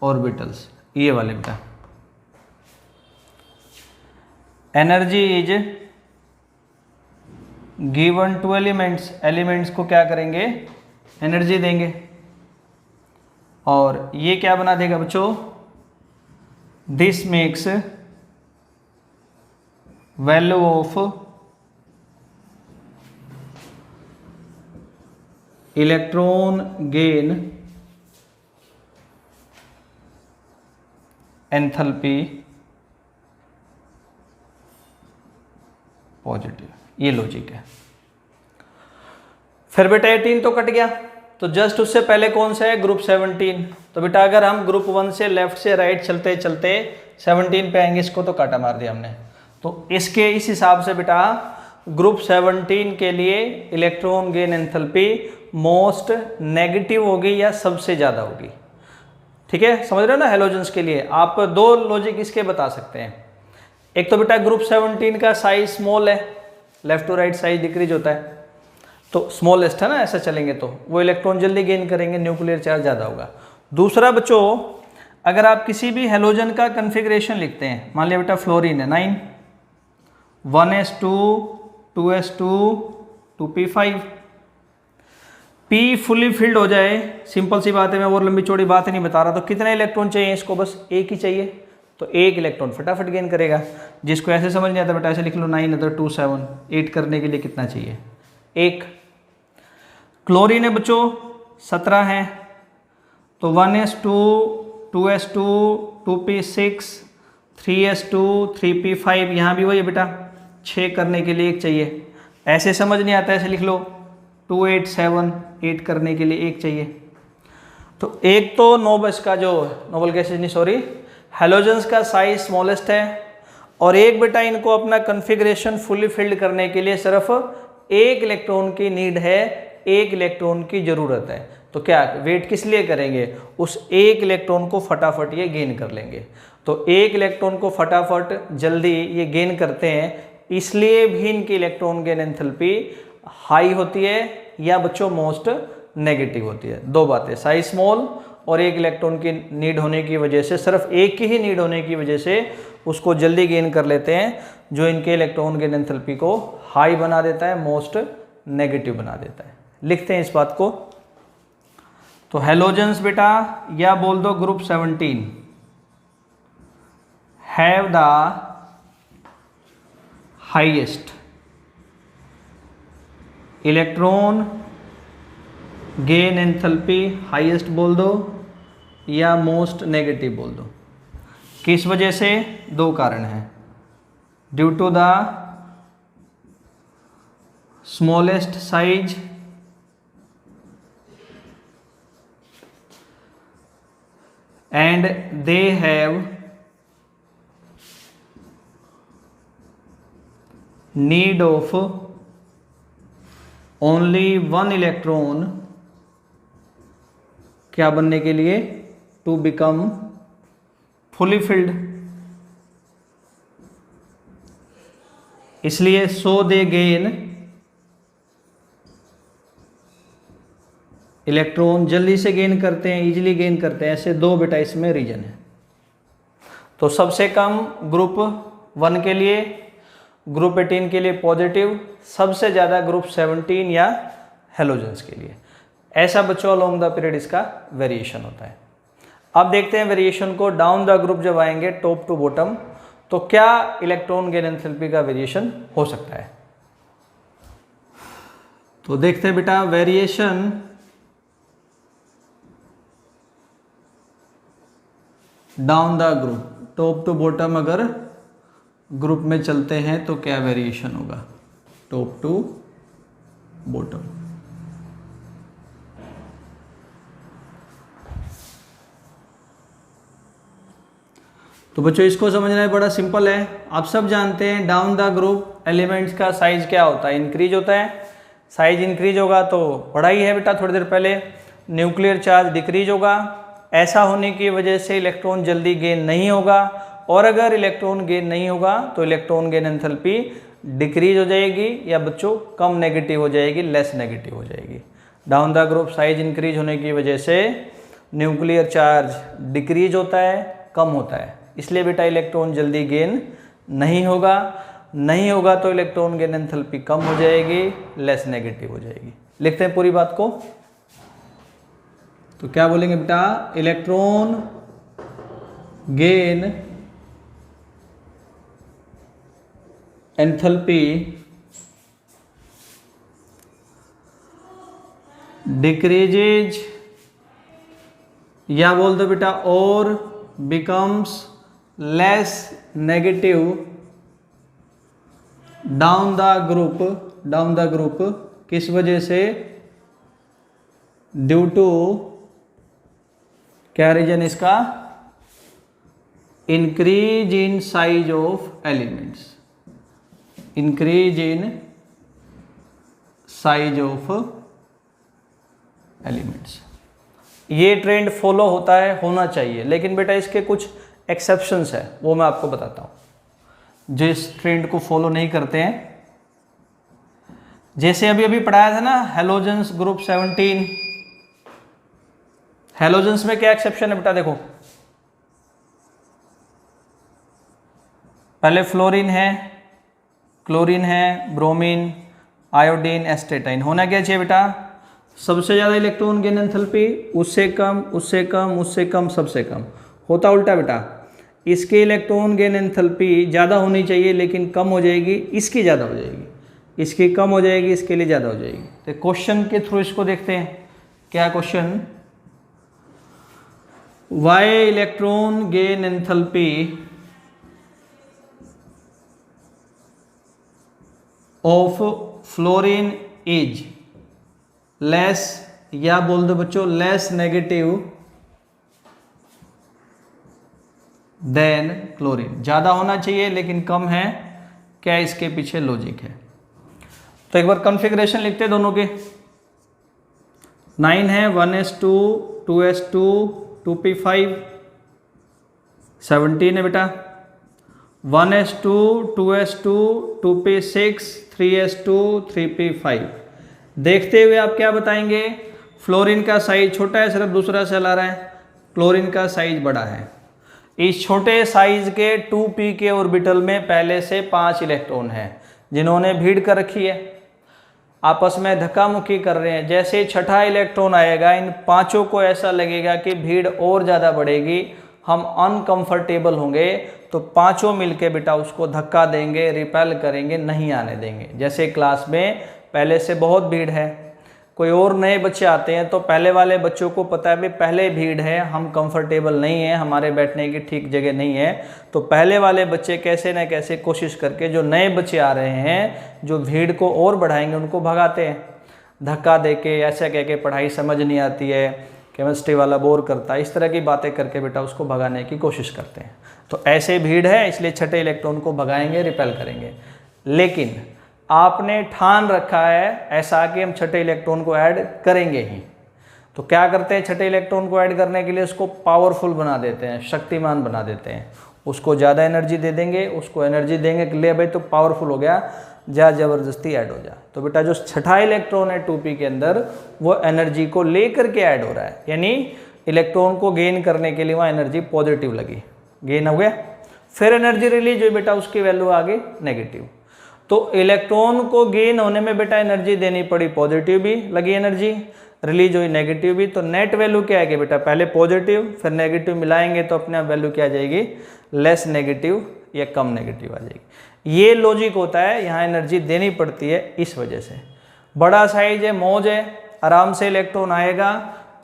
ऑर्बिटल्स, ये वाले बेटा, energy is given to elements, elements को क्या करेंगे, एनर्जी देंगे। और ये क्या बना देगा बच्चों, this makes value of electron gain enthalpy positive, ये लॉजिक है। फिर बेटा 18 तो कट गया, तो जस्ट उससे पहले कौन सा है, ग्रुप 17। तो बेटा अगर हम ग्रुप 1 से लेफ्ट से राइट चलते चलते 17 पे आएंगे, इसको तो काटा मार दिया हमने। तो इसके इस हिसाब से बेटा ग्रुप 17 के लिए electron gain enthalpy most negative होगी या सबसे ज़्यादा होगी। ठीक है, समझ रहे हो ना। हेलोजेंस के लिए आप दो लॉजिक इसके बता सकते हैं। एक तो बेटा ग्रुप 17 का साइज स्मॉल है, left to right size decrease होता है, तो स्मॉलेस्ट है ना, ऐसा चलेंगे तो वो इलेक्ट्रॉन जल्दी गेन करेंगे, न्यूक्लियर चार्ज ज़्यादा होगा। दूसरा बच्चों, अगर आप किसी भी हेलोजन का कन्फिग्रेशन लिखते हैं, मान लिया बेटा फ्लोरीन है 9, 1s2 2s2 2p5, P fully filled हो जाए, सिंपल सी बात है, मैं और लंबी चौड़ी बात नहीं बता रहा, तो कितने इलेक्ट्रॉन चाहिए इसको, बस एक ही चाहिए, तो एक इलेक्ट्रॉन फटाफट गेन करेगा। जिसको ऐसे समझ नहीं आता बेटा ऐसे लिख लो 9 अदर 2 7, 8 करने के लिए कितना चाहिए, एक। क्लोरीन है बच्चों 17 है, तो 1s2 2s2 2p6 3s2 3p5, यहाँ भी वही है बेटा, 6 करने के लिए एक चाहिए। ऐसे समझ नहीं आता ऐसे लिख लो 2 8 7, 8 करने के लिए एक चाहिए। तो एक तो नोबस का जो नोबल गैसेज नहीं सॉरी हेलोजेंस का साइज स्मॉलेस्ट है, और एक बेटा इनको अपना कन्फिग्रेशन फुली फिल्ड करने के लिए सिर्फ एक इलेक्ट्रॉन की नीड है, एक इलेक्ट्रॉन की ज़रूरत है। तो क्या वेट किस लिए करेंगे, उस एक इलेक्ट्रॉन को फटाफट ये गेन कर लेंगे। तो एक इलेक्ट्रॉन को फटाफट जल्दी ये गेन करते हैं, इसलिए भी इनकी इलेक्ट्रॉन गेन एंथैल्पी हाई होती है या बच्चों मोस्ट नेगेटिव होती है। दो बातें, साइज स्मॉल और एक इलेक्ट्रॉन की नीड होने की वजह से, सिर्फ एक की ही नीड होने की वजह से उसको जल्दी गेन कर लेते हैं, जो इनके इलेक्ट्रॉन गेन एंथैल्पी को हाई बना देता है, मोस्ट नेगेटिव बना देता है। लिखते हैं इस बात को। तो हेलोजेंस बेटा, या बोल दो group 17 have the highest electron gain enthalpy, highest बोल दो या मोस्ट नेगेटिव बोल दो। किस वजह से, दो कारण हैं, due to the smallest size and they have need of only one electron क्या बनने के लिए, to become fully filled, इसलिए so they gain इलेक्ट्रॉन जल्दी से गेन करते हैं, इजीली गेन करते हैं। ऐसे दो बेटा इसमें रीजन है। तो सबसे कम ग्रुप 1 के लिए, ग्रुप 18 के लिए पॉजिटिव, सबसे ज़्यादा ग्रुप 17 या हेलोजेंस के लिए। ऐसा बच्चों अलोंग द पीरियड इसका वेरिएशन होता है। अब देखते हैं वेरिएशन को, डाउन द ग्रुप जब आएंगे टॉप टू बॉटम, तो क्या इलेक्ट्रॉन गेन एंथैल्पी का वेरिएशन हो सकता है। तो देखते हैं बेटा variation down the group, top to bottom अगर ग्रुप में चलते हैं तो क्या वेरिएशन होगा, टॉप टू बॉटम। तो बच्चों इसको समझना बड़ा सिंपल है। आप सब जानते हैं डाउन द ग्रुप एलिमेंट्स का साइज क्या होता है, इंक्रीज होता है। साइज इंक्रीज होगा तो पढ़ा ही है बेटा थोड़ी देर पहले, न्यूक्लियर चार्ज डिक्रीज होगा। ऐसा होने की वजह से इलेक्ट्रॉन जल्दी गेन नहीं होगा, और अगर इलेक्ट्रॉन गेन नहीं होगा तो इलेक्ट्रॉन गेन एंथैल्पी डिक्रीज हो जाएगी या बच्चों कम नेगेटिव हो जाएगी, लेस नेगेटिव हो जाएगी। Down the group size increase होने की वजह से न्यूक्लियर चार्ज डिक्रीज होता है, कम होता है, इसलिए बेटा इलेक्ट्रॉन जल्दी गेन नहीं होगा। नहीं होगा तो इलेक्ट्रॉन गेन एंथैल्पी कम हो जाएगी, लेस नेगेटिव हो जाएगी। लिखते हैं पूरी बात को। तो क्या बोलेंगे बेटा, इलेक्ट्रॉन गेन एंथैल्पी डिक्रीजेज या बोल दो बेटा और becomes less negative down the group किस वजह से? ड्यू टू, क्या रीजन इसका? Increase in size of elements, increase in size of elements. ये ट्रेंड फॉलो होता है, होना चाहिए, लेकिन बेटा इसके कुछ एक्सेप्शंस है, वो मैं आपको बताता हूं जो इस ट्रेंड को फॉलो नहीं करते हैं। जैसे अभी अभी पढ़ाया था ना हेलोजेंस ग्रुप 17, हेलोजेंस में क्या एक्सेप्शन है बेटा? देखो पहले फ्लोरीन है, क्लोरीन है, ब्रोमीन, आयोडीन, एस्टेटाइन। होना क्या चाहिए बेटा? सबसे ज़्यादा इलेक्ट्रॉन गेन एंथैल्पी, उससे कम, उससे कम, उससे कम, सबसे कम। होता उल्टा बेटा, इसके इलेक्ट्रॉन गेन एंथैल्पी ज़्यादा होनी चाहिए लेकिन कम हो जाएगी, इसकी ज़्यादा हो जाएगी, इसकी कम हो जाएगी, इसके लिए ज़्यादा हो जाएगी। तो क्वेश्चन के थ्रू इसको देखते हैं। क्या question? Why electron gain enthalpy of fluorine is less, या बोल दो बच्चों लेस नेगेटिव देन क्लोरीन। ज़्यादा होना चाहिए लेकिन कम है, क्या इसके पीछे लॉजिक है? तो एक बार कॉन्फ़िगरेशन लिखते हैं दोनों के। 9 है, 1s2 2s2 2p5, 17 है बेटा 1s2 2s2 2p6 3s2 3p5। देखते हुए आप क्या बताएंगे? फ्लोरीन का साइज छोटा है, सिर्फ दूसरा सेल आ रहा है, क्लोरीन का साइज बड़ा है। इस छोटे साइज के 2p के ऑर्बिटल में पहले से 5 इलेक्ट्रॉन हैं जिन्होंने भीड़ कर रखी है, आपस में धक्का मुक्की कर रहे हैं। जैसे छठा इलेक्ट्रॉन आएगा इन पांचों को ऐसा लगेगा कि भीड़ और ज़्यादा बढ़ेगी, हम अनकंफर्टेबल होंगे, तो पांचों मिलके बेटा उसको धक्का देंगे, रिपेल करेंगे, नहीं आने देंगे। जैसे क्लास में पहले से बहुत भीड़ है, कोई और नए बच्चे आते हैं तो पहले वाले बच्चों को पता है भाई पहले भीड़ है, हम कंफर्टेबल नहीं है, हमारे बैठने की ठीक जगह नहीं है, तो पहले वाले बच्चे कैसे न कैसे कोशिश करके जो नए बच्चे आ रहे हैं जो भीड़ को और बढ़ाएंगे उनको भगाते हैं, धक्का दे के, ऐसा कह के पढ़ाई समझ नहीं आती है, केमिस्ट्री वाला बोर करता है, इस तरह की बातें करके बेटा उसको भगाने की कोशिश करते हैं। तो ऐसे भीड़ है इसलिए छठे इलेक्ट्रॉन को भगाएंगे, रिपेल करेंगे। लेकिन आपने ठान रखा है ऐसा कि हम छठे इलेक्ट्रॉन को ऐड करेंगे ही, तो क्या करते हैं? छठे इलेक्ट्रॉन को ऐड करने के लिए उसको पावरफुल बना देते हैं, शक्तिमान बना देते हैं, उसको ज़्यादा एनर्जी दे देंगे, उसको एनर्जी देंगे कि ले भाई तो पावरफुल हो गया, जा ज़बरदस्ती ऐड हो जा। तो बेटा जो छठा इलेक्ट्रॉन है 2p के अंदर वो एनर्जी को लेकर के ऐड हो रहा है, यानी इलेक्ट्रॉन को गेन करने के लिए वहाँ एनर्जी पॉजिटिव लगी, गेन हो गया, फिर एनर्जी रिलीज हुई बेटा, उसकी वैल्यू आ गई नेगेटिव। तो इलेक्ट्रॉन को गेन होने में बेटा एनर्जी देनी पड़ी, पॉजिटिव भी लगी एनर्जी, रिलीज हुई नेगेटिव भी, तो नेट वैल्यू क्या आएगी बेटा? पहले पॉजिटिव फिर नेगेटिव मिलाएंगे तो अपने आप वैल्यू क्या आ जाएगी? लेस नेगेटिव या कम नेगेटिव आ जाएगी। ये लॉजिक होता है, यहाँ एनर्जी देनी पड़ती है इस वजह से। बड़ा साइज है, मौज है, आराम से इलेक्ट्रॉन आएगा,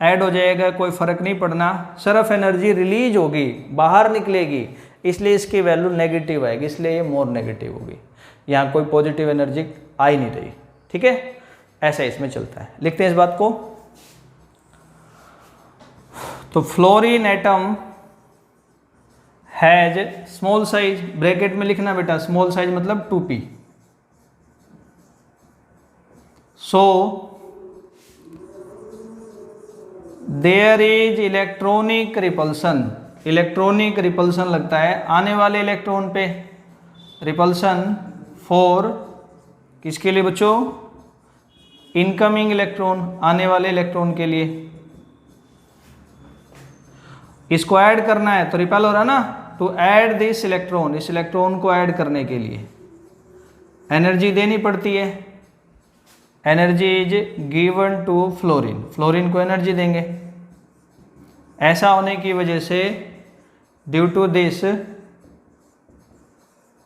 ऐड हो जाएगा, कोई फर्क नहीं पड़ना, सिर्फ एनर्जी रिलीज होगी, बाहर निकलेगी, इसलिए इसकी वैल्यू नेगेटिव आएगी, इसलिए ये मोर नेगेटिव होगी, यहाँ कोई पॉजिटिव एनर्जी आ ही नहीं रही। ठीक है, ऐसा इसमें चलता है। लिखते हैं इस बात को। तो fluorine atom has small size, bracket में लिखना बेटा, स्मॉल साइज मतलब 2p। So there is electronic repulsion, electronic repulsion लगता है आने वाले इलेक्ट्रॉन पे, रिपल्सन फॉर किसके लिए बच्चों? इनकमिंग इलेक्ट्रॉन, आने वाले इलेक्ट्रॉन के लिए। इसको ऐड करना है तो रिपेल हो रहा ना, टू ऐड दिस इलेक्ट्रॉन, इस इलेक्ट्रॉन को ऐड करने के लिए एनर्जी देनी पड़ती है, energy is given to fluorine, fluorine को एनर्जी देंगे। ऐसा होने की वजह से due to this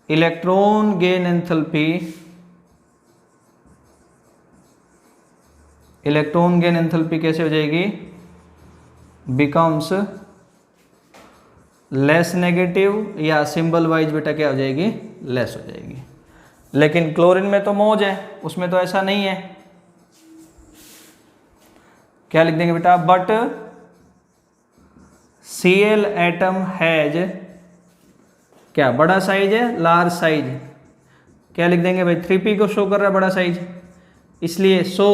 electron gain enthalpy electron gain enthalpy कैसे हो जाएगी, बिकम्स लेस नेगेटिव, या सिंबल वाइज बेटा क्या हो जाएगी, लेस हो जाएगी। लेकिन क्लोरीन में तो मौज है, उसमें तो ऐसा नहीं है। क्या लिख देंगे बेटा, बट Cl एटम हैज, क्या बड़ा साइज है, लार्ज साइज। क्या लिख देंगे भाई, 3p को शो कर रहा है बड़ा साइज, इसलिए सो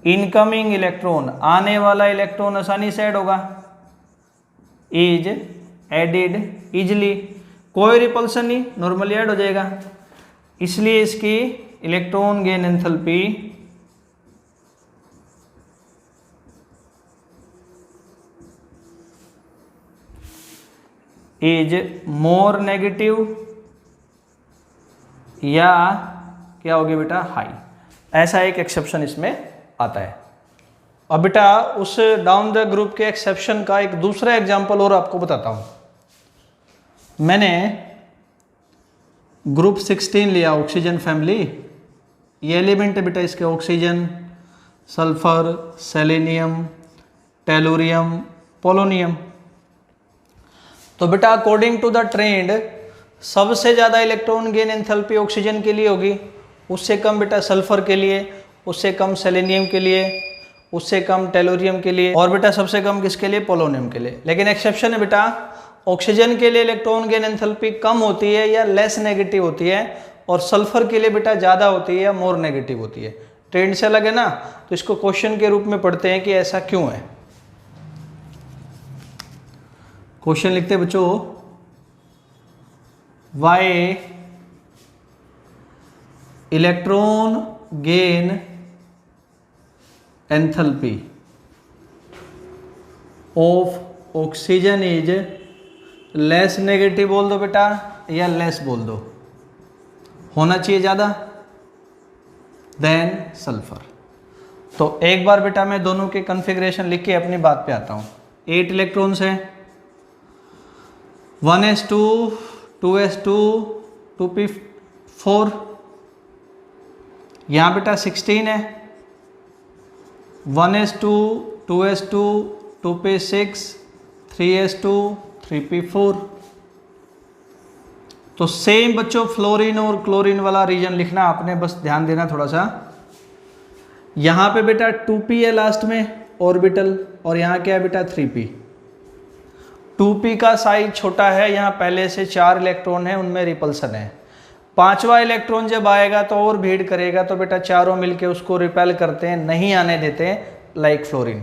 इनकमिंग इलेक्ट्रॉन, आने वाला इलेक्ट्रॉन आसानी से ऐड होगा, इज एडिड इजली, कोई रिपल्सन नहीं, नॉर्मली ऐड हो जाएगा। इसलिए इसकी electron gain enthalpy is more negative, या क्या होगी बेटा, हाई। ऐसा एक एक्सेप्शन इसमें आता है। अब बेटा उस डाउन द ग्रुप के एक्सेप्शन का एक दूसरा एग्जांपल और आपको बताता हूं। मैंने ग्रुप 16 लिया, ऑक्सीजन फैमिली। ये एलिमेंट है बेटा इसके, oxygen, sulphur, selenium, tellurium, polonium. तो बेटा अकॉर्डिंग टू द ट्रेंड सबसे ज़्यादा इलेक्ट्रॉन गेन एंथैल्पी ऑक्सीजन के लिए होगी, उससे कम बेटा सल्फर के लिए, उससे कम सेलेनियम के लिए, उससे कम टेलुरियम के लिए, और बेटा सबसे कम किसके लिए, पोलोनियम के लिए। लेकिन एक्सेप्शन है बेटा, ऑक्सीजन के लिए इलेक्ट्रॉन गेन एंथैल्पी कम होती है या लेस नेगेटिव होती है, और सल्फर के लिए बेटा ज़्यादा होती है या मोर नेगेटिव होती है। ट्रेंड से अलग है ना, तो इसको क्वेश्चन के रूप में पढ़ते हैं कि ऐसा क्यों है। क्वेश्चन लिखते हैं बच्चों, why electron gain enthalpy of oxygen is less negative बोल दो बेटा, या लेस बोल दो, होना चाहिए ज़्यादा देन सल्फर। तो एक बार बेटा मैं दोनों के कॉन्फ़िगरेशन लिख के अपनी बात पे आता हूँ। 8 इलेक्ट्रॉन्स हैं, 1s2 2s2 2p4, यहाँ बेटा 16 है, 1s2 2s2 2p6 3s2 3p4। तो सेम बच्चों फ्लोरीन और क्लोरीन वाला रीजन लिखना आपने, बस ध्यान देना थोड़ा सा। यहाँ पे बेटा 2p है लास्ट में ऑर्बिटल, और यहाँ क्या है बेटा 3p। 2p का साइज छोटा है, यहाँ पहले से 4 इलेक्ट्रॉन है, उनमें रिपल्सन है। 5वां इलेक्ट्रॉन जब आएगा तो और भीड़ करेगा, तो बेटा चारों मिलके उसको रिपेल करते हैं, नहीं आने देते हैं, लाइक फ्लोरीन।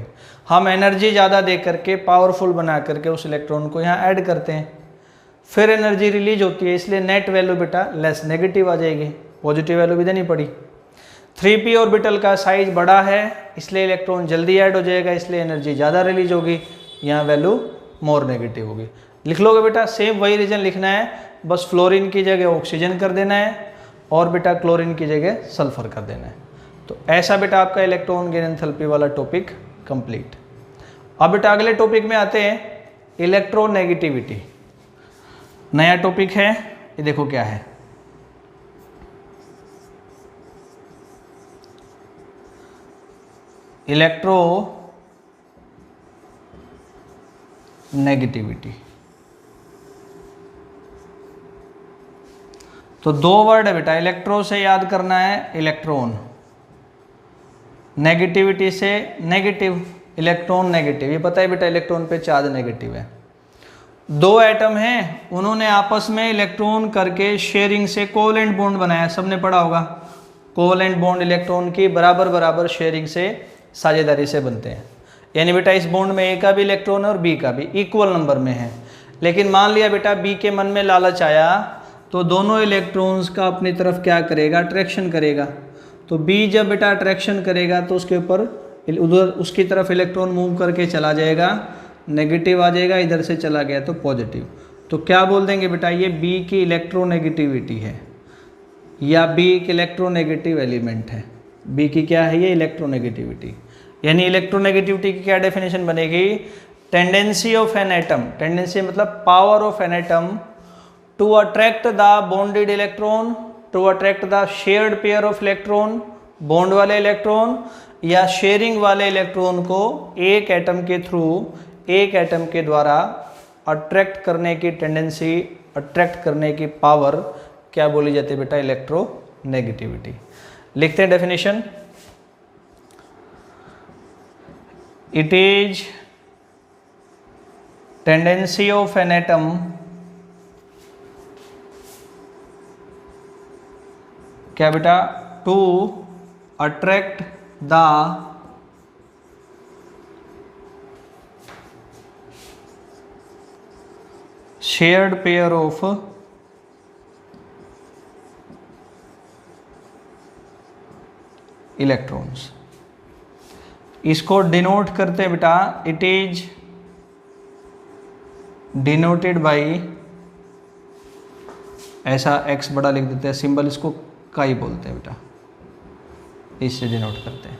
हम एनर्जी ज़्यादा दे करके, पावरफुल बना करके उस इलेक्ट्रॉन को यहाँ ऐड करते हैं, फिर एनर्जी रिलीज होती है, इसलिए नेट वैल्यू बेटा लेस नेगेटिव आ जाएगी, पॉजिटिव वैल्यू भी देनी पड़ी। 3p ऑर्बिटल का साइज बड़ा है, इसलिए इलेक्ट्रॉन जल्दी ऐड हो जाएगा, इसलिए एनर्जी ज़्यादा रिलीज होगी, यहाँ वैल्यू मोर नेगेटिव होगी। लिख लोगे बेटा, सेम वही रीजन लिखना है, बस फ्लोरीन की जगह ऑक्सीजन कर देना है, और बेटा क्लोरीन की जगह सल्फर कर देना है। तो ऐसा बेटा आपका इलेक्ट्रॉन गेन एंथैल्पी वाला टॉपिक कंप्लीट। अब बेटा अगले टॉपिक में आते हैं, इलेक्ट्रोनेगेटिविटी। नया टॉपिक है, ये देखो क्या है। Electro negativity. तो 2 वर्ड है बेटा, इलेक्ट्रो से याद करना है इलेक्ट्रॉन, नेगेटिविटी से नेगेटिव, इलेक्ट्रॉन नेगेटिव। ये पता है बेटा इलेक्ट्रॉन पे चार्ज नेगेटिव है। 2 एटम हैं, उन्होंने आपस में इलेक्ट्रॉन करके शेयरिंग से कोवेलेंट बॉन्ड बनाया, सबने पढ़ा होगा। कोवेलेंट बॉन्ड इलेक्ट्रॉन की बराबर बराबर शेयरिंग से, साझेदारी से बनते हैं। यानी बेटा इस बॉन्ड में ए का भी इलेक्ट्रॉन है और बी का भी इक्वल नंबर में है। लेकिन मान लिया बेटा बी के मन में लालच आया, तो दोनों इलेक्ट्रॉन्स का अपनी तरफ क्या करेगा, अट्रैक्शन करेगा। तो बी जब बेटा अट्रैक्शन करेगा तो उसके ऊपर उधर उसकी तरफ इलेक्ट्रॉन मूव करके चला जाएगा, नेगेटिव आ जाएगा, इधर से चला गया तो पॉजिटिव। तो क्या बोल देंगे बेटा, ये बी की इलेक्ट्रोनेगेटिविटी है, या बी एक इलेक्ट्रोनेगेटिव एलिमेंट है। बी की क्या है, ये इलेक्ट्रोनेगेटिविटी। यानी इलेक्ट्रोनेगेटिविटी की क्या डेफिनेशन बनेगी, tendency of an atom, tendency मतलब power of an atom to attract the bonded electron, to attract the shared pair of electron bond वाले इलेक्ट्रॉन या शेयरिंग वाले इलेक्ट्रॉन को एक एटम के थ्रू, एक एटम के द्वारा अट्रैक्ट करने की टेंडेंसी, अट्रैक्ट करने की पावर क्या बोली जाती है बेटा? इलेक्ट्रोनेगेटिविटी। लिखते हैं definition. It is tendency of an atom क्या बेटा? To attract the shared pair of electrons. इसको डिनोट करते हैं बेटा, इट इज डिनोटेड बाई, ऐसा एक्स बड़ा लिख देते हैं, सिंबल इसको काई बोलते हैं बेटा, इससे डिनोट करते हैं।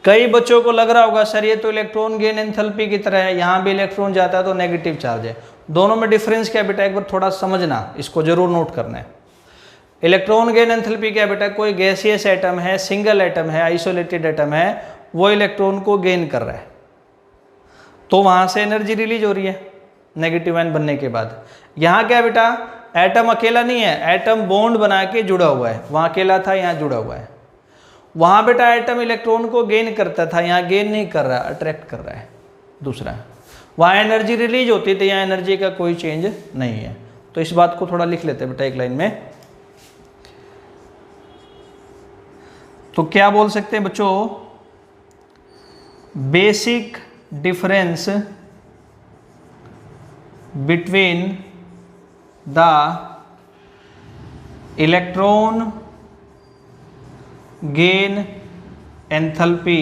कई बच्चों को लग रहा होगा सर ये तो इलेक्ट्रॉन गेन एंथैल्पी की तरह है, यहाँ भी इलेक्ट्रॉन जाता है तो नेगेटिव चार्ज है। दोनों में डिफरेंस क्या बेटा? एक बार थोड़ा समझना, इसको जरूर नोट करना है। इलेक्ट्रॉन गेन एंथैल्पी क्या बेटा? कोई गैसियस एटम है, सिंगल एटम है, आइसोलेटेड एटम है, वो इलेक्ट्रॉन को गेन कर रहा है तो वहां से एनर्जी रिलीज हो रही है नेगेटिव आयन बनने के बाद। यहाँ क्या बेटा? एटम अकेला नहीं है, एटम बॉन्ड बना के जुड़ा हुआ है, वहां अकेला था, यहाँ जुड़ा हुआ है। वहां बेटा एटम इलेक्ट्रॉन को गेन करता था, यहाँ गेन नहीं कर रहा, अट्रैक्ट कर रहा है। दूसरा, वहां एनर्जी रिलीज होती थी, यहाँ एनर्जी का कोई चेंज नहीं है। तो इस बात को थोड़ा लिख लेते हैं बेटा एक लाइन में। तो क्या बोल सकते हैं बच्चों? Basic difference between the electron gain enthalpy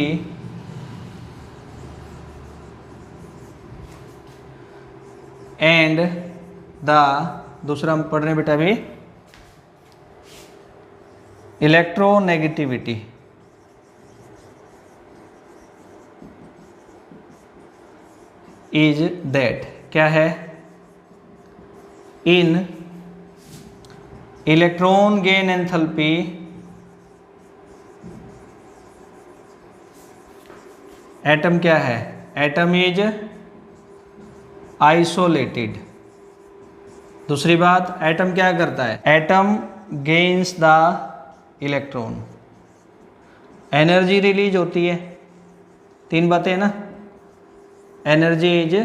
and the, दूसरा हम पढ़ रहे हैं बेटा अभी, इलेक्ट्रोनेगेटिविटी इज दैट, क्या है? इन इलेक्ट्रॉन गेन एंथैल्पी एटम क्या है? Atom is isolated. दूसरी बात, एटम क्या करता है? Atom gains the electron, energy release होती है। तीन बातें हैं ना, energy is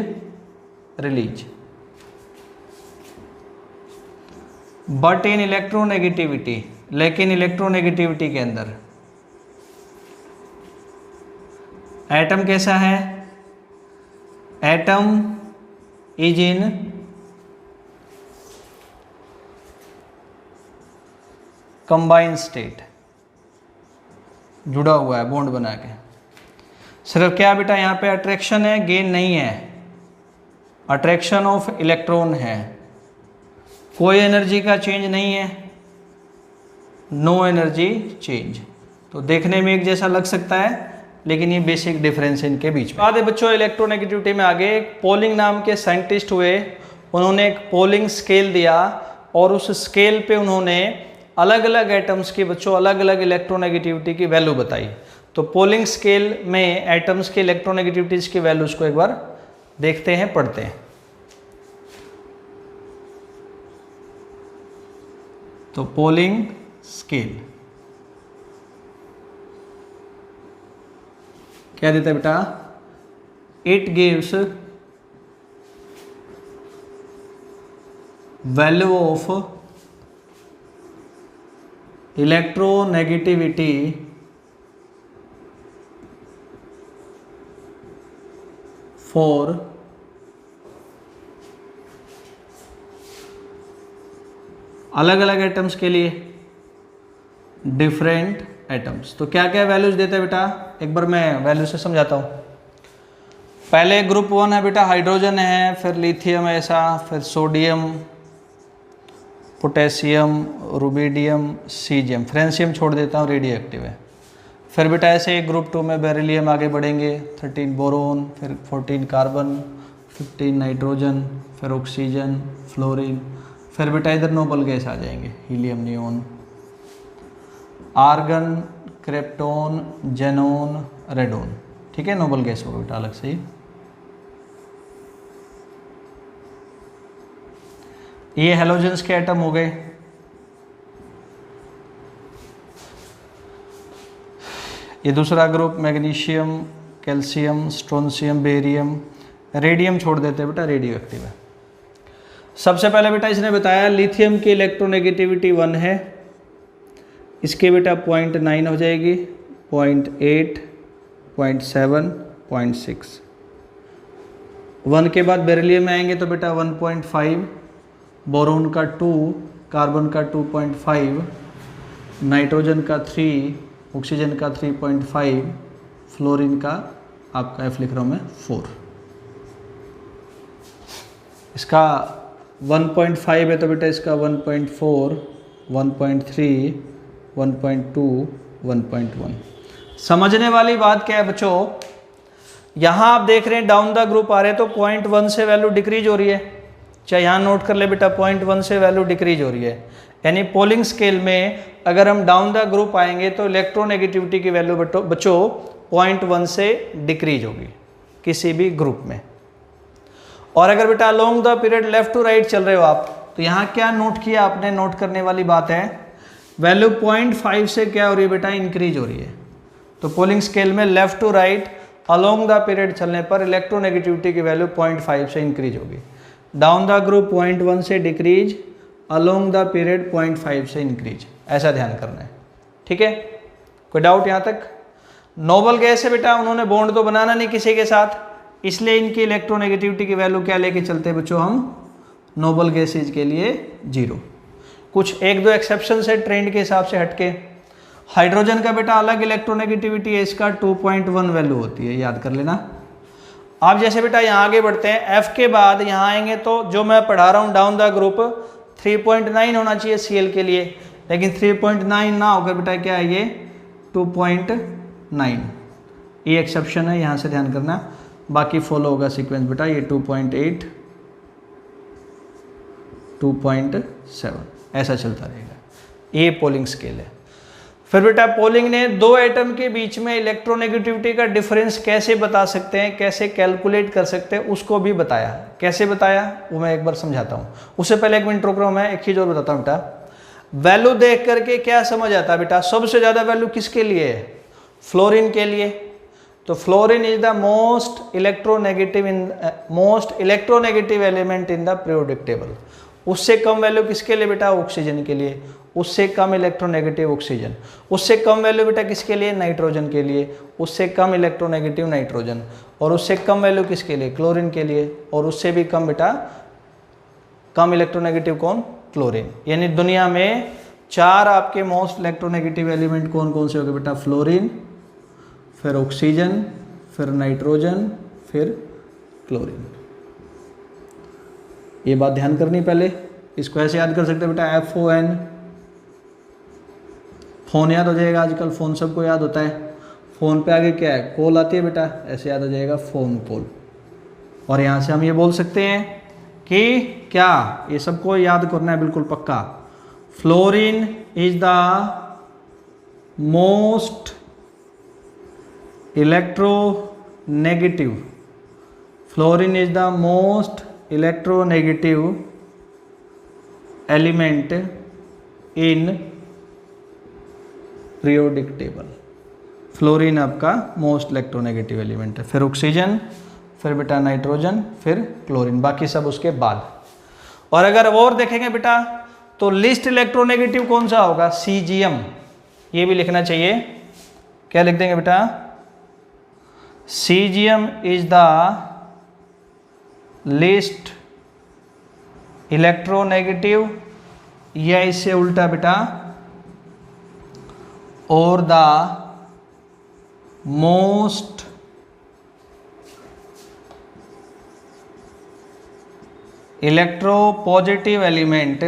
release. But in electronegativity, लेकिन इलेक्ट्रोनेगेटिविटी के अंदर एटम कैसा है? Atom is in combined state, जुड़ा हुआ है बॉन्ड बना के। सिर्फ क्या बेटा यहाँ पे अट्रैक्शन है, गेन नहीं है, अट्रैक्शन ऑफ इलेक्ट्रॉन है, कोई एनर्जी का चेंज नहीं है, नो एनर्जी चेंज। तो देखने में एक जैसा लग सकता है, लेकिन ये बेसिक डिफरेंस है इनके बीच में। बाद बच्चों इलेक्ट्रोनेगेटिविटी में आगे एक पोलिंग नाम के साइंटिस्ट हुए, उन्होंने एक पोलिंग स्केल दिया और उस स्केल पे उन्होंने अलग अलग एटम्स की बच्चों अलग अलग इलेक्ट्रोनेगेटिविटी की वैल्यू बताई। तो पोलिंग स्केल में एटम्स के इलेक्ट्रोनेगेटिविटीज की वैल्यूज को एक बार देखते हैं, पढ़ते हैं। तो पोलिंग स्केल क्या देता है बेटा? It gives value of electronegativity for अलग अलग एटम्स के लिए, डिफरेंट एटम्स। तो क्या क्या वैल्यूज देते हैं बेटा? एक बार मैं वैल्यू से समझाता हूँ। पहले ग्रुप 1 है बेटा, हाइड्रोजन है, फिर लिथियम ऐसा, फिर sodium, potassium, rubidium, caesium, francium छोड़ देता हूँ, रेडियो एक्टिव है। फिर बेटा ऐसे ग्रुप 2 में बेरिलियम आगे बढ़ेंगे, 13 बोरोन, फिर 14 कार्बन, 15 नाइट्रोजन, फिर ऑक्सीजन, फ्लोरीन, फिर बेटा इधर नोबल गैस आ जाएंगे, helium, neon, argon, krypton, xenon, radon. ठीक है, नोबल गैस होगा बेटा अलग से ही। ये हेलोजेंस के एटम हो गए। ये दूसरा group magnesium, calcium, strontium, barium, radium छोड़ देते हैं बेटा, रेडियो एक्टिव है। सबसे पहले बेटा इसने बताया लिथियम की इलेक्ट्रोनेगेटिविटी 1 है, इसके बेटा 0.9 हो जाएगी, 0.8, 0.7, 0.6। 1 के बाद बेरिलियम में आएंगे तो बेटा 1.5, बोरोन का 2, कार्बन का 2.5, नाइट्रोजन का 3, ऑक्सीजन का 3.5, फ्लोरीन का आपका F लिख रहा हूँ मैं 4। इसका 1.5 है तो बेटा इसका 1.4, 1.3, 1.2, 1.1। समझने वाली बात क्या है बच्चों, यहाँ आप देख रहे हैं डाउन द ग्रुप आ रहे हैं तो 0.1 से वैल्यू डिक्रीज हो रही है। चाहे यहाँ नोट कर ले बेटा, 0.1 से वैल्यू डिक्रीज हो रही है, यानी पोलिंग स्केल में अगर हम डाउन द ग्रुप आएंगे तो इलेक्ट्रोनेगेटिविटी की वैल्यू बच्चों 0.1 से डिक्रीज होगी किसी भी ग्रुप में। और अगर बेटा along the period left to right चल रहे हो आप, तो यहाँ क्या नोट किया आपने, नोट करने वाली बात है, वैल्यू 0.5 से क्या हो रही है बेटा, इंक्रीज हो रही है। तो पोलिंग स्केल में left to right along the period चलने पर इलेक्ट्रोनेगेटिविटी की वैल्यू 0.5 से इंक्रीज होगी। डाउन द ग्रुप 0.1 से डिक्रीज, अलोंग द पीरियड 0.5 से इंक्रीज, ऐसा ध्यान करना है। ठीक है, कोई डाउट यहाँ तक? नोबल गैस है बेटा, उन्होंने बॉन्ड तो बनाना नहीं किसी के साथ, इसलिए इनकी इलेक्ट्रोनेगेटिविटी की वैल्यू क्या लेके चलते हैं बच्चों हम, नोबल गैसेज के लिए 0। कुछ एक दो एक्सेप्शन है ट्रेंड के हिसाब से हटके। हाइड्रोजन का बेटा अलग इलेक्ट्रोनेगेटिविटी है, इसका 2.1 वैल्यू होती है, याद कर लेना। आप जैसे बेटा यहाँ आगे बढ़ते हैं, F के बाद यहाँ आएंगे तो जो मैं पढ़ा रहा हूँ डाउन द ग्रुप 3.9 होना चाहिए Cl के लिए, लेकिन 3.9 ना होकर बेटा क्या है ये 2.9, ये एक्सेप्शन है, यहाँ से ध्यान करना। बाकी फॉलो होगा सीक्वेंस बेटा, ये 2.8, 2.7 ऐसा चलता रहेगा, ये पोलिंग स्केल है। फिर बेटा पोलिंग ने दो एटम के बीच में इलेक्ट्रोनेगेटिविटी का डिफरेंस कैसे बता सकते हैं, कैसे कैलकुलेट कर सकते हैं, उसको भी बताया। कैसे बताया वो मैं एक बार समझाता हूँ। उससे पहले एक मिनट रुक रहा हूँ, मैं एक चीज़ और बताता हूँ बेटा। वैल्यू देख करके क्या समझ आता है बेटा, सबसे ज़्यादा वैल्यू किसके लिए है, फ्लोरीन के लिए। तो fluorine is the most electronegative element in the periodic table. उससे कम वैल्यू किसके लिए बेटा, ऑक्सीजन के लिए। उससे कम इलेक्ट्रोनेगेटिव ऑक्सीजन। उससे कम वैल्यू बेटा किसके लिए, नाइट्रोजन के लिए। उससे कम इलेक्ट्रोनेगेटिव नाइट्रोजन। और उससे कम वैल्यू किसके लिए, क्लोरीन के लिए। और उससे भी कम बेटा कम इलेक्ट्रोनेगेटिव कौन, क्लोरीन। यानी दुनिया में 4 आपके मोस्ट इलेक्ट्रोनेगेटिव एलिमेंट कौन कौन से हो गए बेटा, फ्लोरीन, फिर ऑक्सीजन, फिर नाइट्रोजन, फिर क्लोरीन। ये बात ध्यान करनी पहले। इसको ऐसे याद कर सकते हैं बेटा, FON, फोन याद हो जाएगा, आजकल फ़ोन सबको याद होता है। फ़ोन पे आगे क्या है, कॉल आती है बेटा, ऐसे याद हो जाएगा फ़ोन कॉल। और यहाँ से हम ये बोल सकते हैं कि क्या, ये सबको याद करना है बिल्कुल पक्का। Fluorine is the most electronegative, fluorine is the most electronegative element in periodic table. Fluorine आपका मोस्ट इलेक्ट्रोनेगेटिव एलिमेंट है, फिर ऑक्सीजन, फिर बेटा नाइट्रोजन, फिर क्लोरीन, बाकी सब उसके बाद। और अगर और देखेंगे बेटा तो लिस्ट इलेक्ट्रोनेगेटिव कौन सा होगा, CGM। ये भी लिखना चाहिए, क्या लिख देंगे बेटा, CGM is the list electronegative, या इससे उल्टा बेटा और the most electropositive element.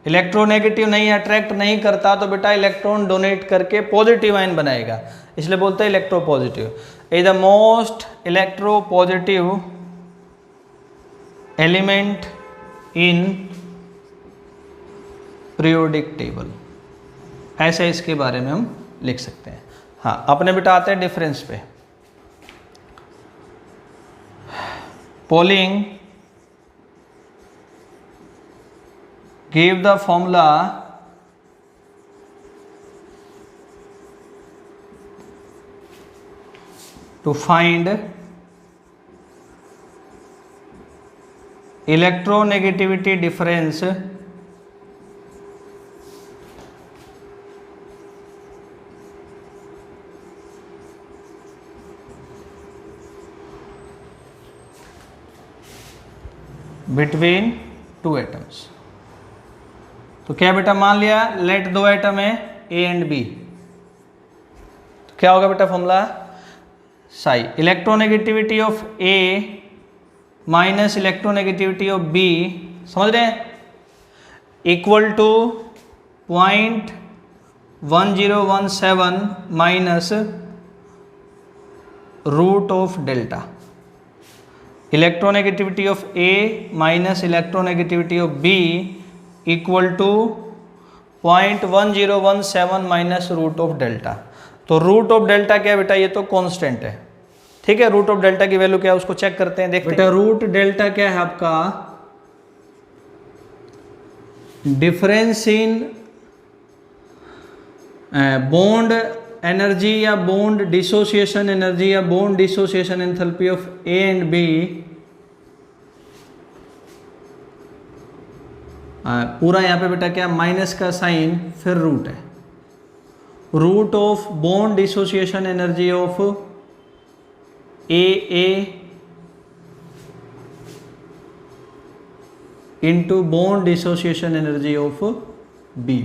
Electronegative नहीं अट्रैक्ट नहीं करता तो बेटा इलेक्ट्रॉन डोनेट करके पॉजिटिव आयन बनाएगा, इसलिए बोलते हैं electropositive. Is the most electropositive element in periodic table, ऐसे इसके बारे में हम लिख सकते हैं। हाँ, अपने बेटा आते हैं डिफरेंस पे। Pauling give the formula to find electronegativity difference between two atoms. तो क्या बेटा मान लिया, लेट दो एटम है ए एंड बी, तो क्या होगा बेटा formula, psi electronegativity of A minus electronegativity of B, समझ रहे हैं, equal to 0.1017 minus root of delta. Electronegativity of A minus electronegativity of B equal to 0.1017 minus root of delta. तो root of delta क्या है बेटा, ये तो constant है, ठीक है। रूट ऑफ डेल्टा की वैल्यू क्या है उसको चेक करते हैं, देखते हैं। बेटा रूट डेल्टा क्या है आपका, डिफरेंस इन बॉन्ड एनर्जी या बॉन्ड डिसोसिएशन एनर्जी या bond dissociation enthalpy of A and B, पूरा यहाँ पे बेटा क्या, माइनस का साइन फिर रूट है, root of bond dissociation energy of A into bond dissociation energy of B.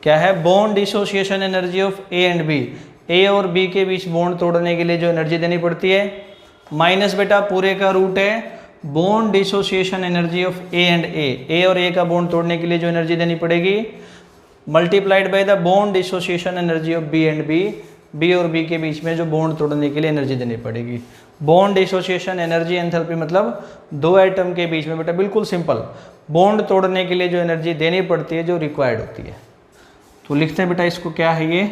क्या है, bond dissociation energy of A and B. A और बी के बीच बॉन्ड तोड़ने के लिए जो एनर्जी देनी पड़ती है, माइनस बेटा पूरे का रूट है bond dissociation energy of A and A और ए का बॉन्ड तोड़ने के लिए जो एनर्जी देनी पड़ेगी, multiplied by the bond dissociation energy of B and B और बी के बीच में जो बॉन्ड तोड़ने के लिए एनर्जी देनी पड़ेगी। बॉन्ड डिसोसिएशन एनर्जी एंथैल्पी मतलब दो एटम के बीच में बेटा बिल्कुल सिंपल, बॉन्ड तोड़ने के लिए जो एनर्जी देनी पड़ती है, जो रिक्वायर्ड होती है। तो लिखते हैं बेटा इसको, क्या है ये,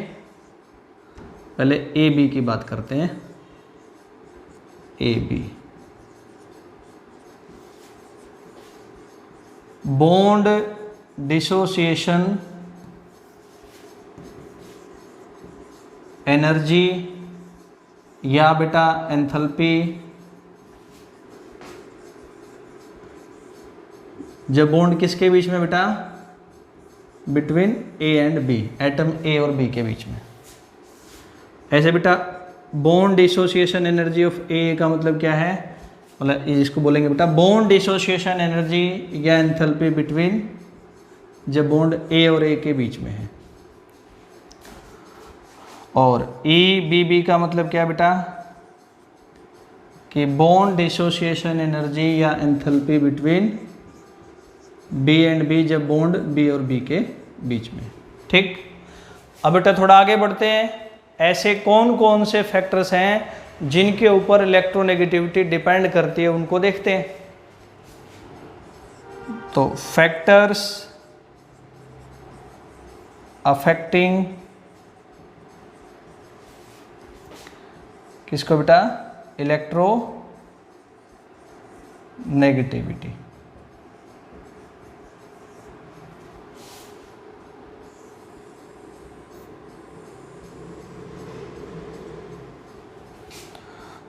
पहले ए बी की बात करते हैं। A B bond dissociation energy या बेटा एंथैल्पी जब बॉन्ड किसके बीच में बेटा, between A and B, atom A और बी के बीच में। ऐसे बेटा bond dissociation energy of A का मतलब क्या है, मतलब इसको बोलेंगे बेटा बॉन्ड डिसोसिएशन एनर्जी या एंथैल्पी बिटवीन जब बॉन्ड ए और ए के बीच में है। और ई बी बी का मतलब क्या बेटा, कि बॉन्ड डिसोसिएशन एनर्जी या enthalpy between B and B जब बॉन्ड बी और बी के बीच में, ठीक। अब बेटा थोड़ा आगे बढ़ते हैं, ऐसे कौन कौन से फैक्टर्स हैं जिनके ऊपर इलेक्ट्रोनेगेटिविटी डिपेंड करती है, उनको देखते हैं। तो फैक्टर्स अफेक्टिंग किसको बेटा, इलेक्ट्रो नेगेटिविटी।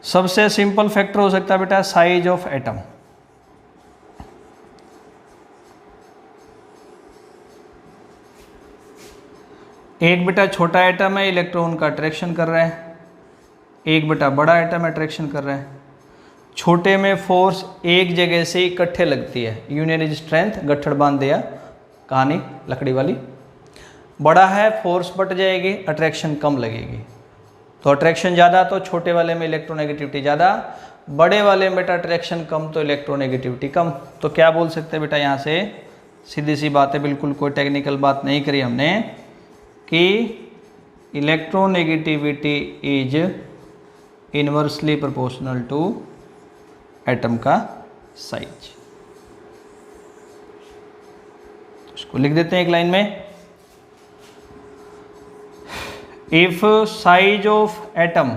सबसे सिंपल फैक्टर हो सकता है बेटा साइज ऑफ एटम। एक बेटा छोटा एटम है, इलेक्ट्रॉन का अट्रैक्शन कर रहा है, एक बेटा बड़ा एटम अट्रैक्शन कर रहा है। छोटे में फोर्स एक जगह से इकट्ठे लगती है, यूनियन स्ट्रेंथ, गट्ठड़ बांध दिया कहानी लकड़ी वाली। बड़ा है फोर्स बढ़ जाएगी, अट्रैक्शन कम लगेगी। तो अट्रैक्शन ज़्यादा तो छोटे वाले में इलेक्ट्रोनेगेटिविटी ज़्यादा, बड़े वाले में बेटा अट्रैक्शन कम तो इलेक्ट्रोनेगेटिविटी कम। तो क्या बोल सकते हैं बेटा, यहाँ से सीधी सी बात है, बिल्कुल कोई टेक्निकल बात नहीं करी हमने, कि electronegativity is inversely proportional to atom का साइज। इसको लिख देते हैं एक लाइन में, if size of atom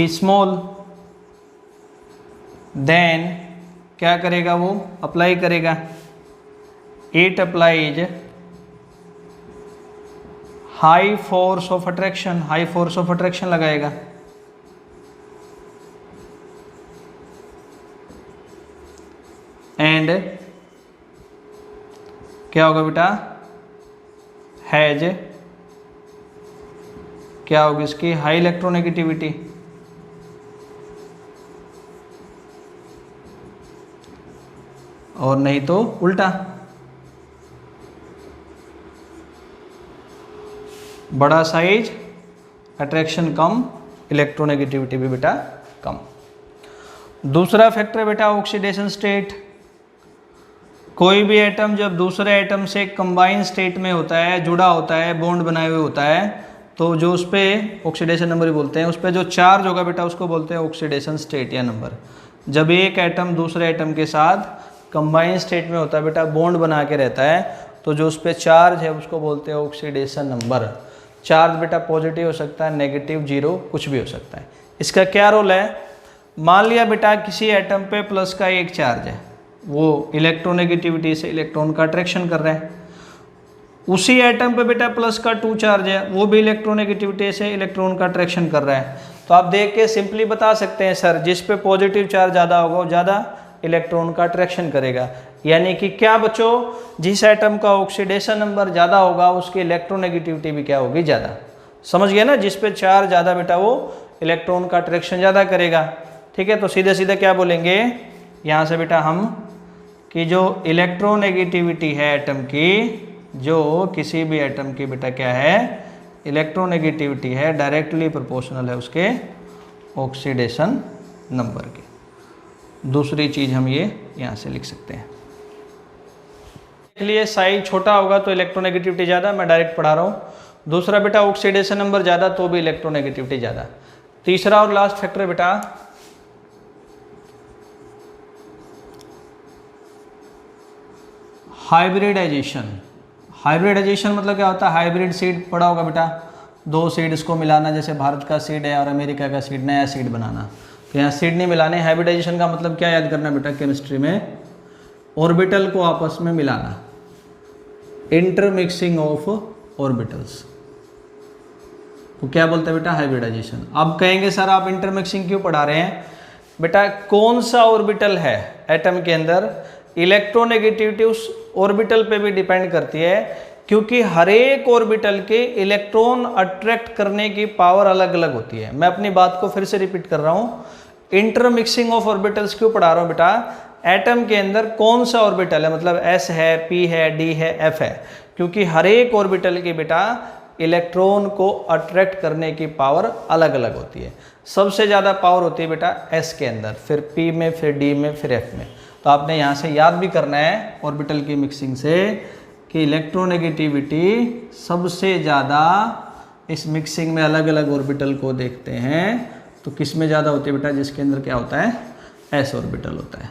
small then क्या करेगा, वो अप्लाई करेगा, it applies high force of attraction, high force of attraction लगाएगा। एंड क्या होगा बेटा, हैज, क्या होगी इसकी, हाई इलेक्ट्रोनेगेटिविटी। और नहीं तो उल्टा, बड़ा साइज, अट्रैक्शन कम, इलेक्ट्रोनेगेटिविटी भी बेटा कम। दूसरा फैक्टर है बेटा ऑक्सीडेशन स्टेट। कोई भी एटम जब दूसरे एटम से कंबाइन स्टेट में होता है, जुड़ा होता है, बॉन्ड बनाए हुए होता है, तो जो उस पर ऑक्सीडेशन नंबर भी बोलते हैं, उस पर जो चार्ज होगा बेटा उसको बोलते हैं ऑक्सीडेशन स्टेट या नंबर। जब एक एटम दूसरे एटम के साथ कंबाइन स्टेट में होता है बेटा, बॉन्ड बना के रहता है, तो जो उस पर चार्ज है उसको बोलते हैं ऑक्सीडेशन नंबर। चार्ज बेटा पॉजिटिव हो सकता है, नेगेटिव, जीरो, कुछ भी हो सकता है। इसका क्या रोल है, मान लिया बेटा किसी एटम पे प्लस का एक चार्ज है, वो इलेक्ट्रोनेगेटिविटी से इलेक्ट्रॉन का अट्रैक्शन कर रहा है। उसी एटम पे बेटा प्लस का 2 चार्ज है, वो भी इलेक्ट्रोनेगेटिविटी से इलेक्ट्रॉन का अट्रैक्शन कर रहा है। तो आप देख के सिंपली बता सकते हैं सर, जिस पे पॉजिटिव चार्ज ज़्यादा होगा वो ज़्यादा इलेक्ट्रॉन का अट्रैक्शन करेगा। यानी कि क्या बच्चों, जिस एटम का ऑक्सीडेशन नंबर ज़्यादा होगा उसकी इलेक्ट्रोनेगेटिविटी भी क्या होगी, ज़्यादा। समझ गया ना, जिस पे चार्ज ज़्यादा बेटा वो इलेक्ट्रॉन का अट्रैक्शन ज़्यादा करेगा। ठीक है, तो सीधे सीधे क्या बोलेंगे यहाँ से बेटा हम, कि जो इलेक्ट्रोनेगेटिविटी है एटम की, जो किसी भी एटम की बेटा क्या है, इलेक्ट्रोनेगेटिविटी है, डायरेक्टली प्रोपोर्शनल है उसके ऑक्सीडेशन नंबर की। दूसरी चीज़ हम ये यहाँ से लिख सकते हैं। इसलिए साइज छोटा होगा तो इलेक्ट्रोनेगेटिविटी ज़्यादा, मैं डायरेक्ट पढ़ा रहा हूँ। दूसरा बेटा ऑक्सीडेशन नंबर ज़्यादा तो भी इलेक्ट्रोनेगेटिविटी ज़्यादा। तीसरा और लास्ट फैक्टर बेटा हाइब्रिडाइजेशन। हाइब्रिडाइजेशन मतलब क्या होता है, हाइब्रिड सीड पढ़ा होगा बेटा, 2 सीड्स को मिलाना, जैसे भारत का सीड है और अमेरिका का सीड, नया सीड बनाना। तो यहाँ सीड नहीं मिलाने। हाइब्रिडाइजेशन का मतलब क्या याद करना बेटा केमिस्ट्री में, ऑर्बिटल को आपस में मिलाना, इंटरमिक्सिंग ऑफ ऑर्बिटल्स तो क्या बोलते हैं बेटा, हाइब्रिडाइजेशन। अब कहेंगे सर आप इंटरमिक्सिंग क्यों पढ़ा रहे हैं बेटा, कौन सा ऑर्बिटल है एटम के अंदर, इलेक्ट्रोनेगेटिविटी उस ऑर्बिटल पे भी डिपेंड करती है, क्योंकि हर एक ऑर्बिटल के इलेक्ट्रॉन अट्रैक्ट करने की पावर अलग अलग होती है। मैं अपनी बात को फिर से रिपीट कर रहा हूँ, इंटरमिक्सिंग ऑफ ऑर्बिटल्स क्यों पढ़ा रहा हूँ बेटा, एटम के अंदर कौन सा ऑर्बिटल है, मतलब एस है, पी है, डी है, एफ है, क्योंकि हर एक ऑर्बिटल की बेटा इलेक्ट्रॉन को अट्रैक्ट करने की पावर अलग अलग होती है। सबसे ज़्यादा पावर होती है बेटा एस के अंदर, फिर पी में, फिर डी में, फिर एफ में। तो आपने यहाँ से याद भी करना है ऑर्बिटल की मिक्सिंग से कि इलेक्ट्रोनेगेटिविटी सबसे ज़्यादा इस मिक्सिंग में अलग अलग ऑर्बिटल को देखते हैं तो किस में ज़्यादा होती है बेटा, जिसके अंदर क्या होता है, एस ऑर्बिटल होता है।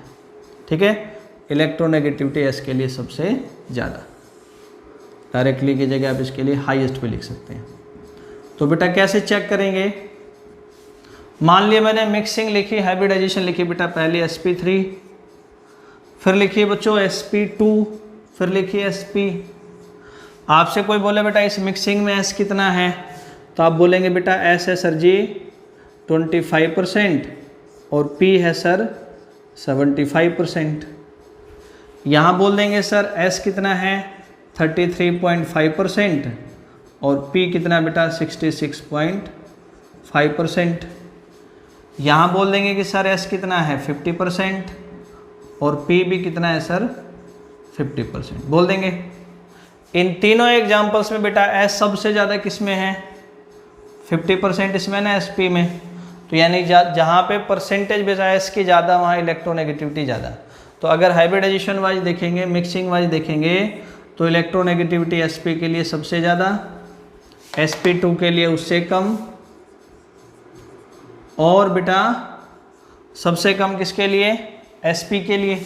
ठीक है, इलेक्ट्रोनेगेटिविटी एस के लिए सबसे ज़्यादा। डायरेक्टली की जगह आप इसके लिए हाईएस्ट भी लिख सकते हैं। तो बेटा कैसे चेक करेंगे, मान लिया मैंने मिक्सिंग लिखी, हाइब्रिडाइजेशन लिखी बेटा, पहले sp3, फिर लिखिए बच्चों sp2, फिर लिखिए sp। आपसे कोई बोले बेटा इस मिक्सिंग में s कितना है, तो आप बोलेंगे बेटा s है सर जी 25% और p है सर 75%। यहाँ बोल देंगे सर s कितना है 33.5% और p कितना बेटा 66.5%। यहाँ बोल देंगे कि सर s कितना है 50% और p भी कितना है सर 50% बोल देंगे। इन तीनों एग्जाम्पल्स में बेटा s सबसे ज़्यादा किस में है, 50% इसमें ना, sp में। तो यानी जहाँ पे परसेंटेज बेटा s की ज़्यादा वहाँ इलेक्ट्रोनेगेटिविटी ज़्यादा। तो अगर हाइब्रिडाइजेशन वाइज देखेंगे, मिक्सिंग वाइज देखेंगे तो इलेक्ट्रोनेगेटिविटी sp के लिए सबसे ज़्यादा, sp2 के लिए उससे कम, और बेटा सबसे कम किसके लिए, sp के लिए।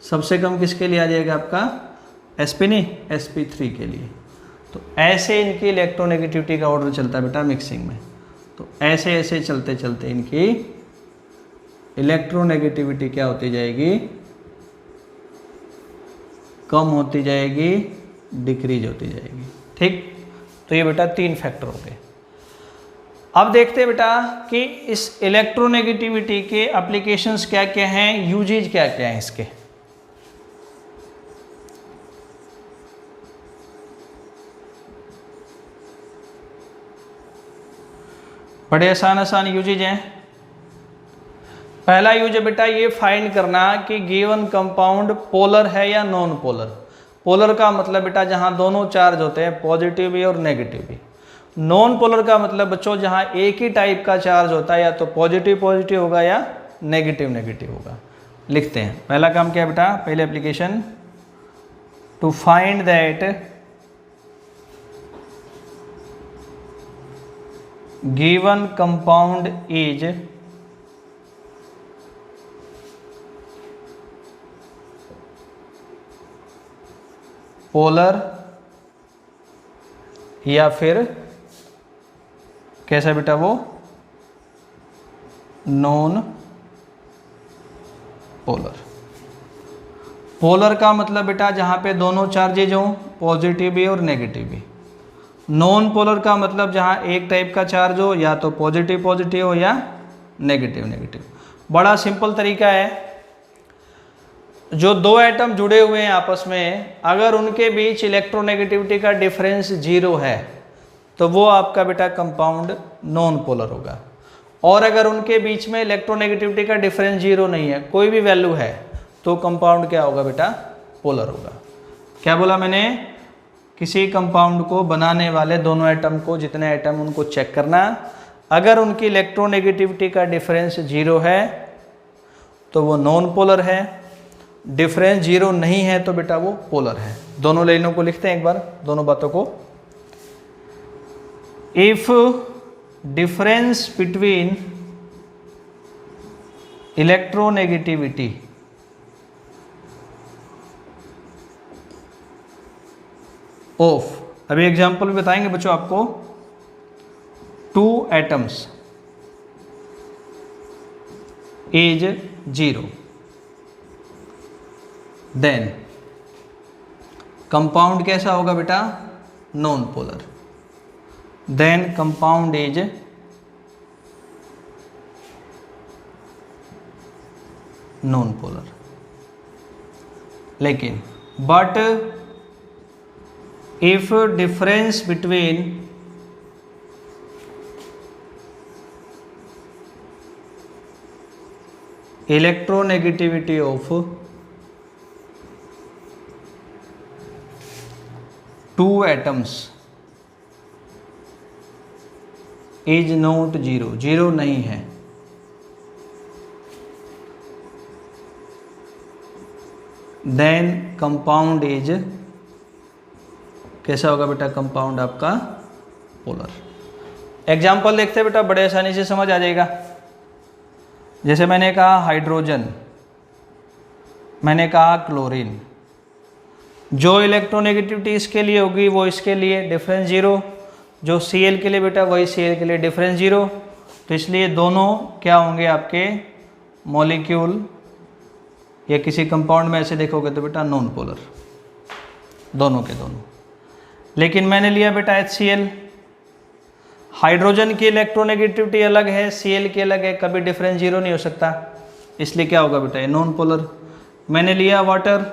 सबसे कम किसके लिए आ जाएगा आपका sp नहीं, sp3 के लिए। तो ऐसे इनकी इलेक्ट्रोनेगेटिविटी का ऑर्डर चलता है बेटा मिक्सिंग में। तो ऐसे ऐसे चलते चलते इनकी इलेक्ट्रोनेगेटिविटी क्या होती जाएगी, कम होती जाएगी, डिक्रीज होती जाएगी। ठीक, तो ये बेटा 3 फैक्टर हो गए। अब देखते हैं बेटा कि इस इलेक्ट्रोनेगेटिविटी के एप्लीकेशंस क्या क्या हैं, यूजेज क्या क्या हैं इसके। बड़े आसान आसान यूजेज हैं। पहला यूज है बेटा ये फाइंड करना कि गिवन कंपाउंड पोलर है या नॉन पोलर। पोलर का मतलब बेटा जहां दोनों चार्ज होते हैं, पॉजिटिव भी और नेगेटिव भी। नॉन पोलर का मतलब बच्चों जहां एक ही टाइप का चार्ज होता है, या तो पॉजिटिव पॉजिटिव होगा या नेगेटिव नेगेटिव होगा। लिखते हैं, पहला काम क्या है बेटा, पहले application, to find that given compound is polar या फिर कैसा बेटा वो नॉन पोलर। पोलर का मतलब बेटा जहां पे दोनों चार्जेज हों, पॉजिटिव भी और नेगेटिव भी। नॉन पोलर का मतलब जहां एक टाइप का चार्ज हो, या तो पॉजिटिव पॉजिटिव हो या नेगेटिव नेगेटिव। बड़ा सिंपल तरीका है, जो दो एटम जुड़े हुए हैं आपस में, अगर उनके बीच इलेक्ट्रोनेगेटिविटी का डिफरेंस 0 है तो वो आपका बेटा कंपाउंड नॉन पोलर होगा। और अगर उनके बीच में इलेक्ट्रोनेगेटिविटी का डिफरेंस 0 नहीं है, कोई भी वैल्यू है, तो कंपाउंड क्या होगा बेटा, पोलर होगा। क्या बोला मैंने, किसी कंपाउंड को बनाने वाले दोनों एटम को, जितने एटम उनको चेक करना, अगर उनकी इलेक्ट्रोनेगेटिविटी का डिफरेंस 0 है तो वो नॉन पोलर है, डिफरेंस 0 नहीं है तो बेटा वो पोलर है। दोनों लाइनों को लिखते हैं एक बार, दोनों बातों को। If difference between electronegativity of, अभी एग्जांपल भी बताएंगे बच्चों आपको, 2 एटम्स इज 0, देन कंपाउंड कैसा होगा बेटा, non polar. Then compound is non polar. लेकिन but if difference between electronegativity of 2 atoms is not 0, 0 नहीं है, then compound is कैसा होगा बेटा, कंपाउंड आपका पोलर। एग्जाम्पल देखते हैं बेटा, बड़े आसानी से समझ आ जाएगा। जैसे मैंने कहा हाइड्रोजन, मैंने कहा क्लोरीन, जो इलेक्ट्रोनेगेटिविटी इसके लिए होगी वो इसके लिए डिफरेंस 0, जो Cl के लिए बेटा वही Cl के लिए डिफरेंस 0। तो इसलिए दोनों क्या होंगे आपके मॉलिक्यूल, या किसी कंपाउंड में ऐसे देखोगे तो बेटा नॉन पोलर, दोनों के दोनों। लेकिन मैंने लिया बेटा HCl, हाइड्रोजन की इलेक्ट्रोनेगेटिविटी अलग है, Cl की अलग है, कभी डिफरेंस 0 नहीं हो सकता, इसलिए क्या होगा बेटा, ये नॉन पोलर। मैंने लिया वाटर,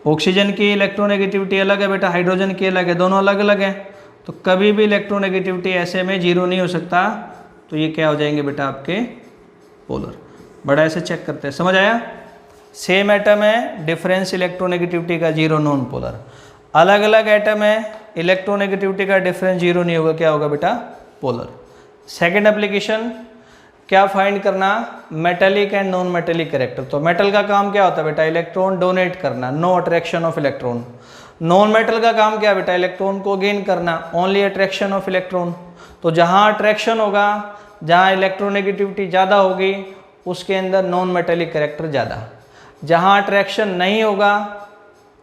ऑक्सीजन की इलेक्ट्रोनेगेटिविटी अलग है बेटा, हाइड्रोजन की अलग है, दोनों अलग अलग हैं, तो कभी भी इलेक्ट्रोनेगेटिविटी ऐसे में 0 नहीं हो सकता, तो ये क्या हो जाएंगे बेटा आपके पोलर। बड़ा ऐसे चेक करते हैं, समझ आया। सेम एटम है, डिफरेंस इलेक्ट्रोनेगेटिविटी का 0, नॉन पोलर। अलग अलग एटम है, इलेक्ट्रोनेगेटिविटी का डिफरेंस 0 नहीं होगा, क्या होगा बेटा, पोलर। सेकंड एप्लीकेशन क्या फाइंड करना, metallic and non metallic character. तो मेटल का काम क्या होता है बेटा, इलेक्ट्रॉन डोनेट करना, no attraction of electron. Non metal का काम क्या बेटा, इलेक्ट्रॉन को गेन करना, ओनली अट्रैक्शन ऑफ इलेक्ट्रॉन। तो जहाँ अट्रैक्शन होगा, जहाँ इलेक्ट्रोनेगेटिविटी ज़्यादा होगी, उसके अंदर नॉन मेटेलिक कैरेक्टर ज़्यादा। जहाँ अट्रैक्शन नहीं होगा,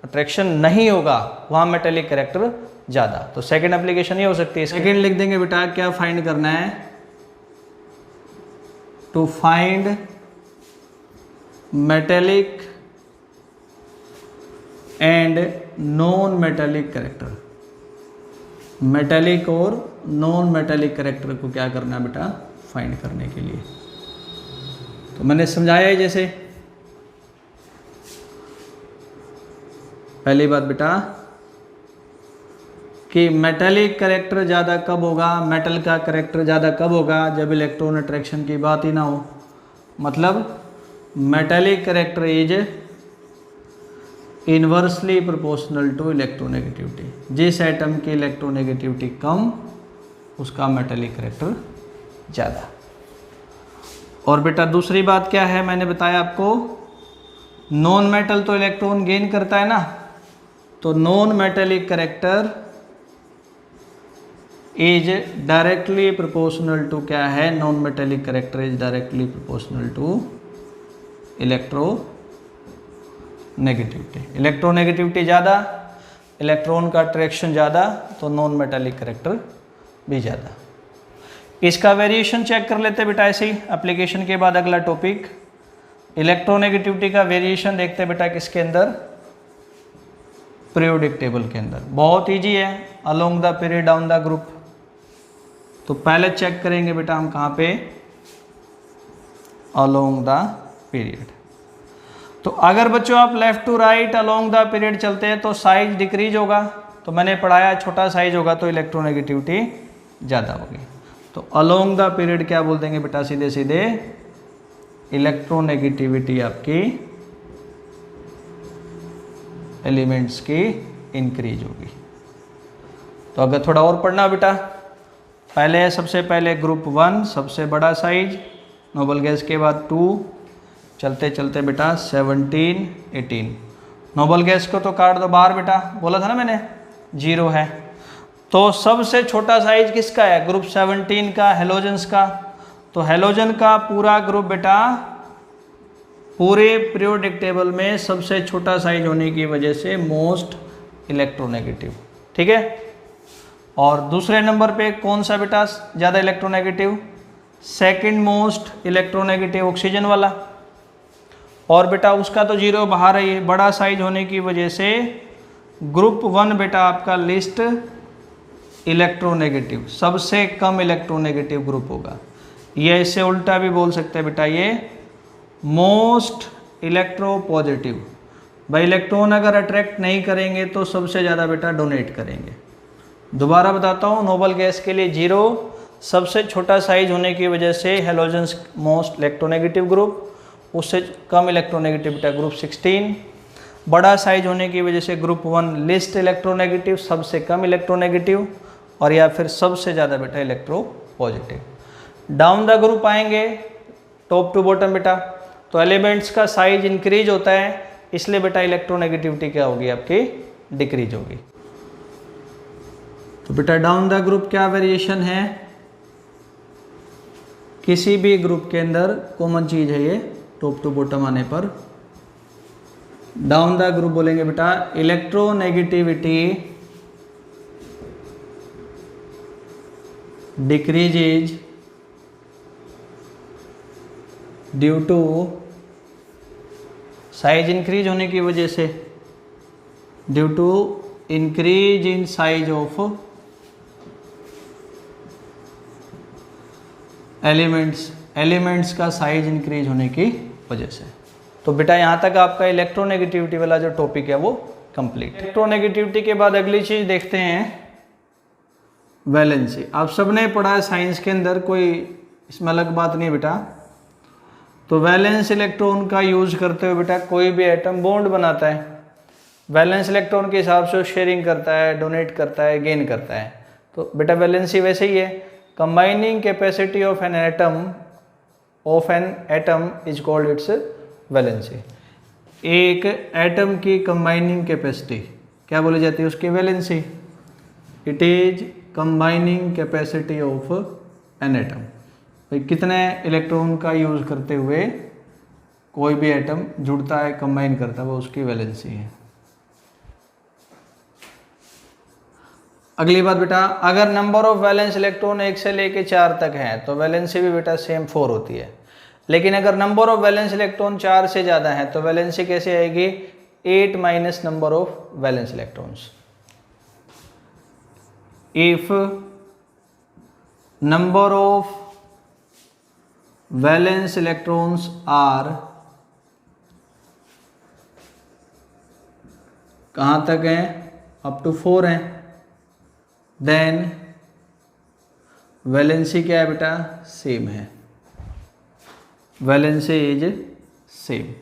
अट्रैक्शन नहीं होगा वहाँ मेटेलिक कैरेक्टर ज़्यादा। तो सेकंड एप्लीकेशन ये हो सकती है। सेकंड लिख देंगे बेटा, क्या फाइंड करना है, to find metallic and non metallic character. Metallic और नॉन मेटेलिक कैरेक्टर को क्या करना है बेटा, फाइंड करने के लिए। तो मैंने समझाया है, जैसे पहली बात बेटा कि मेटेलिक कैरेक्टर ज़्यादा कब होगा, मेटल का कैरेक्टर ज़्यादा कब होगा, जब इलेक्ट्रॉन अट्रैक्शन की बात ही ना हो। मतलब metallic character is inversely proportional to electronegativity. जिस एटम की इलेक्ट्रोनेगेटिविटी कम उसका मेटेलिक कैरेक्टर ज़्यादा। और बेटा दूसरी बात क्या है, मैंने बताया आपको, नॉन मेटल तो इलेक्ट्रॉन गेन करता है ना, तो non metallic character is directly proportional to, क्या है, non metallic character is directly proportional to electronegativity. Electronegativity ज़्यादा, इलेक्ट्रॉन का अट्रैक्शन ज़्यादा, तो नॉन मेटेलिक कैरेक्टर भी ज़्यादा। इसका वेरिएशन चेक कर लेते बेटा ऐसे ही। एप्लीकेशन के बाद अगला टॉपिक इलेक्ट्रोनेगेटिविटी का वेरिएशन देखते हैं बेटा किसके अंदर, पीरियोडिक टेबल के अंदर। बहुत इजी है, along the period down the group. तो पहले चेक करेंगे बेटा हम कहाँ पे, अलोंग द पीरियड। तो अगर बच्चों आप left to right along the period चलते हैं तो साइज डिक्रीज होगा। तो मैंने पढ़ाया छोटा साइज होगा तो इलेक्ट्रोनेगेटिविटी ज़्यादा होगी। तो अलोंग द पीरियड क्या बोल देंगे बेटा, सीधे सीधे इलेक्ट्रोनेगेटिविटी आपकी एलिमेंट्स की इंक्रीज होगी। तो अगर थोड़ा और पढ़ना बेटा, पहले सबसे पहले ग्रुप 1 सबसे बड़ा साइज, नोबल गैस के बाद 2, चलते चलते बेटा 17, 18। नोबल गैस को तो काट दो बाहर बेटा, बोला था ना मैंने 0 है। तो सबसे छोटा साइज किसका है, ग्रुप 17 का, हेलोजन्स का। तो हेलोजन का पूरा ग्रुप बेटा पूरे पीरियोडिक टेबल में सबसे छोटा साइज होने की वजह से मोस्ट इलेक्ट्रोनेगेटिव, ठीक है। और दूसरे नंबर पे कौन सा बेटा ज़्यादा electronegative, second most electronegative oxygen वाला। और बेटा उसका तो 0 बाहर है, बड़ा साइज होने की वजह से ग्रुप 1 बेटा आपका लिस्ट इलेक्ट्रोनेगेटिव, सबसे कम इलेक्ट्रोनेगेटिव ग्रुप होगा। ये इससे उल्टा भी बोल सकते हैं बेटा, ये मोस्ट इलेक्ट्रोपॉजिटिव। भाई इलेक्ट्रॉन अगर अट्रैक्ट नहीं करेंगे तो सबसे ज़्यादा बेटा डोनेट करेंगे। दोबारा बताता हूँ, नोबल गैस के लिए 0, सबसे छोटा साइज होने की वजह से हेलोजन्स मोस्ट इलेक्ट्रोनेगेटिव ग्रुप, उससे कम इलेक्ट्रोनेगेटिव बेटा ग्रुप 16, बड़ा साइज होने की वजह से ग्रुप 1 लिस्ट इलेक्ट्रोनेगेटिव, सबसे कम इलेक्ट्रोनेगेटिव, और या फिर सबसे ज़्यादा बेटा इलेक्ट्रोपॉजिटिव। डाउन द ग्रुप आएंगे टॉप टू बॉटम बेटा, तो एलिमेंट्स का साइज इंक्रीज होता है, इसलिए बेटा इलेक्ट्रोनेगेटिविटी क्या होगी आपकी, डिक्रीज होगी। तो बेटा डाउन द ग्रुप क्या वेरिएशन है, किसी भी ग्रुप के अंदर कॉमन चीज है ये, टॉप टू बॉटम आने पर डाउन द ग्रुप बोलेंगे बेटा electronegativity decreases due to size increase होने की वजह से, due to increase in size of elements का साइज इंक्रीज होने की वजह से। तो बेटा यहाँ तक आपका इलेक्ट्रोनेगेटिविटी वाला जो टॉपिक है वो कंप्लीट। इलेक्ट्रोनेगेटिविटी के बाद अगली चीज देखते हैं वैलेंसी। आप सबने पढ़ा है साइंस के अंदर, कोई इसमें अलग बात नहीं बेटा। तो वैलेंस इलेक्ट्रॉन का यूज करते हुए बेटा कोई भी एटम बॉन्ड बनाता है, वैलेंस इलेक्ट्रॉन के हिसाब से शेयरिंग करता है, डोनेट करता है, गेन करता है। तो बेटा वैलेंसी वैसे ही है, combining capacity of an atom is called its valency. एक एटम की कंबाइनिंग कैपेसिटी क्या बोली जाती है, उसकी valency. It is combining capacity of an atom, भाई कितने इलेक्ट्रॉन का यूज करते हुए कोई भी एटम जुड़ता है, कंबाइन करता है, वो उसकी वैलेंसी है। अगली बात बेटा, अगर नंबर ऑफ वैलेंस इलेक्ट्रॉन 1 से लेके 4 तक है तो वैलेंसी भी बेटा सेम 4 होती है। लेकिन अगर नंबर ऑफ वैलेंस इलेक्ट्रॉन 4 से ज़्यादा है तो वैलेंसी कैसे आएगी? 8 minus number of valence electrons. If number of valence electrons are, कहाँ तक है? अप टू 4 है, देन वैलेंसी क्या है बेटा? सेम है, वैलेंसी इज सेम।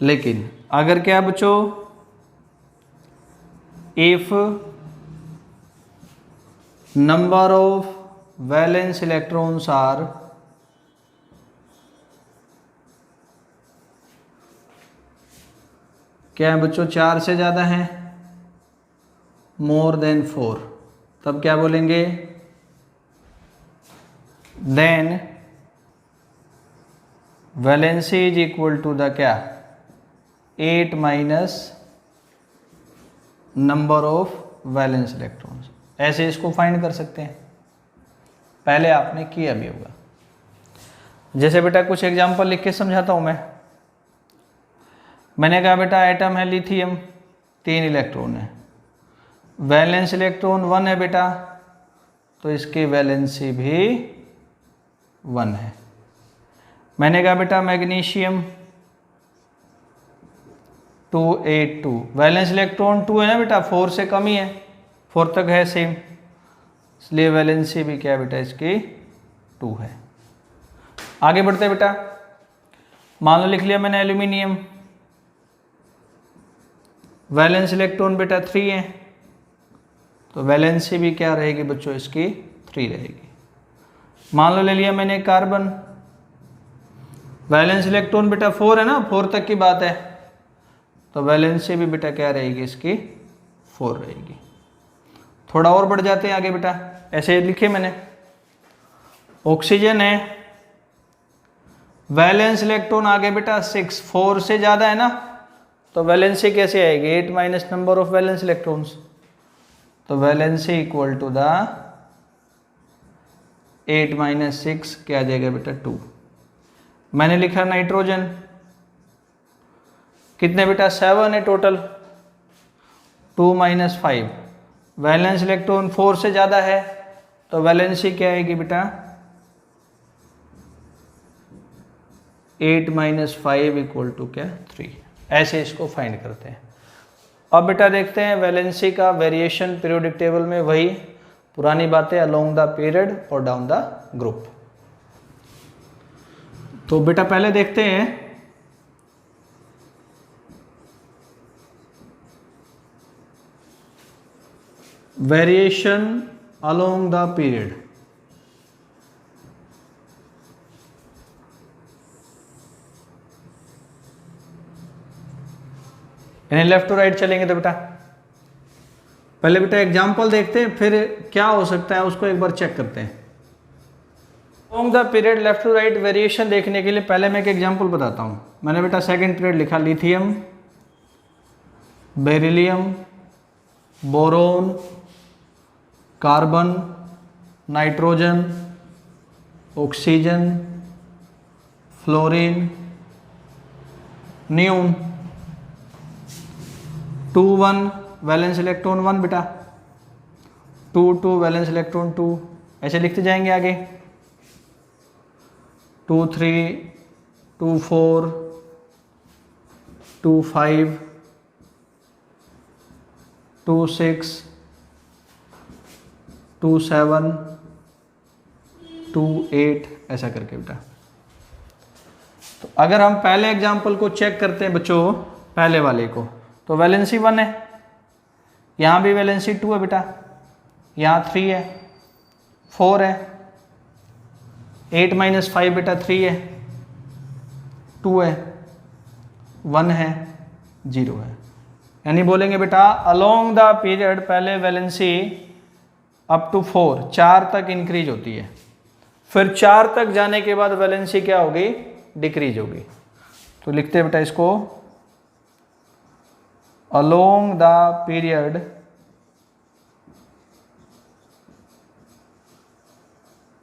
लेकिन अगर क्या बच्चों, if number of valence electrons are क्या है बच्चों? 4 से ज़्यादा है, मोर देन 4, तब क्या बोलेंगे? Then valency is equal to the क्या? 8 minus number of valence electrons. ऐसे इसको फाइंड कर सकते हैं, पहले आपने किया भी होगा। जैसे बेटा कुछ एग्जांपल लिख के समझाता हूं मैंने कहा बेटा एटम है लिथियम, 3 इलेक्ट्रॉन है, वैलेंस इलेक्ट्रॉन 1 है बेटा, तो इसकी वैलेंसी भी 1 है। मैंने कहा बेटा मैग्नीशियम 282, वैलेंस इलेक्ट्रॉन 2 है ना बेटा, 4 से कम ही है, 4 तक है सेम, इसलिए वैलेंसी भी क्या बेटा इसकी 2 है। आगे बढ़ते बेटा, मान लो लिख लिया मैंने एल्यूमिनियम, वैलेंस इलेक्ट्रॉन बेटा 3 है, तो वैलेंसी भी क्या रहेगी बच्चों इसकी 3 रहेगी। मान लो ले लिया मैंने कार्बन, वैलेंस इलेक्ट्रॉन बेटा 4 है ना, 4 तक की बात है, तो वैलेंसी भी बेटा क्या रहेगी इसकी 4 रहेगी। थोड़ा और बढ़ जाते हैं आगे बेटा, ऐसे लिखे मैंने, ऑक्सीजन है, वैलेंस इलेक्ट्रॉन आगे बेटा 6, 4 से ज़्यादा है ना, तो वैलेंसी कैसे आएगी? 8 minus number of valence electrons, तो valency equal to the 8 minus 6 क्या आ जाएगा बेटा 2। मैंने लिखा नाइट्रोजन, कितने बेटा? 7 है टोटल, 2 माइनस 5, वैलेंस इलेक्ट्रॉन 4 से ज़्यादा है, तो वैलेंसी क्या आएगी बेटा? 8 माइनस 5 इक्वल टू क्या? 3। ऐसे इसको फाइंड करते हैं। अब बेटा देखते हैं वैलेंसी का वेरिएशन पीरियोडिक टेबल में, वही पुरानी बातें, अलोंग द पीरियड और डाउन द ग्रुप। तो बेटा पहले देखते हैं वेरिएशन अलोंग द पीरियड। यानी लेफ्ट टू राइट चलेंगे तो बेटा पहले बेटा एग्जाम्पल देखते हैं, फिर क्या हो सकता है उसको एक बार चेक करते हैं। Along the period left to right variation देखने के लिए पहले मैं एक एग्जाम्पल बताता हूँ। मैंने बेटा सेकंड पीरियड लिखा, lithium, beryllium, boron, carbon, nitrogen, oxygen, fluorine, neon, 2 1 valence electron 1 बेटा, 2 2 वैलेंस इलेक्ट्रॉन 2, ऐसे लिखते जाएंगे आगे, 2 3 2 4 2 5 2 6 2 7 2 8, ऐसा करके बेटा। तो अगर हम पहले एग्जाम्पल को चेक करते हैं बच्चों, पहले वाले को, तो वैलेंसी 1 है, यहाँ भी वैलेंसी 2 है बेटा, यहाँ 3 है, 4 है, 8 माइनस 5 बेटा 3 है, 2 है, 1 है, 0 है। यानी बोलेंगे बेटा अलोंग द पीरियड पहले वैलेंसी अप टू 4 तक इंक्रीज होती है, फिर 4 तक जाने के बाद वैलेंसी क्या होगी? डिक्रीज होगी। तो लिखते हैं बेटा इसको, along the period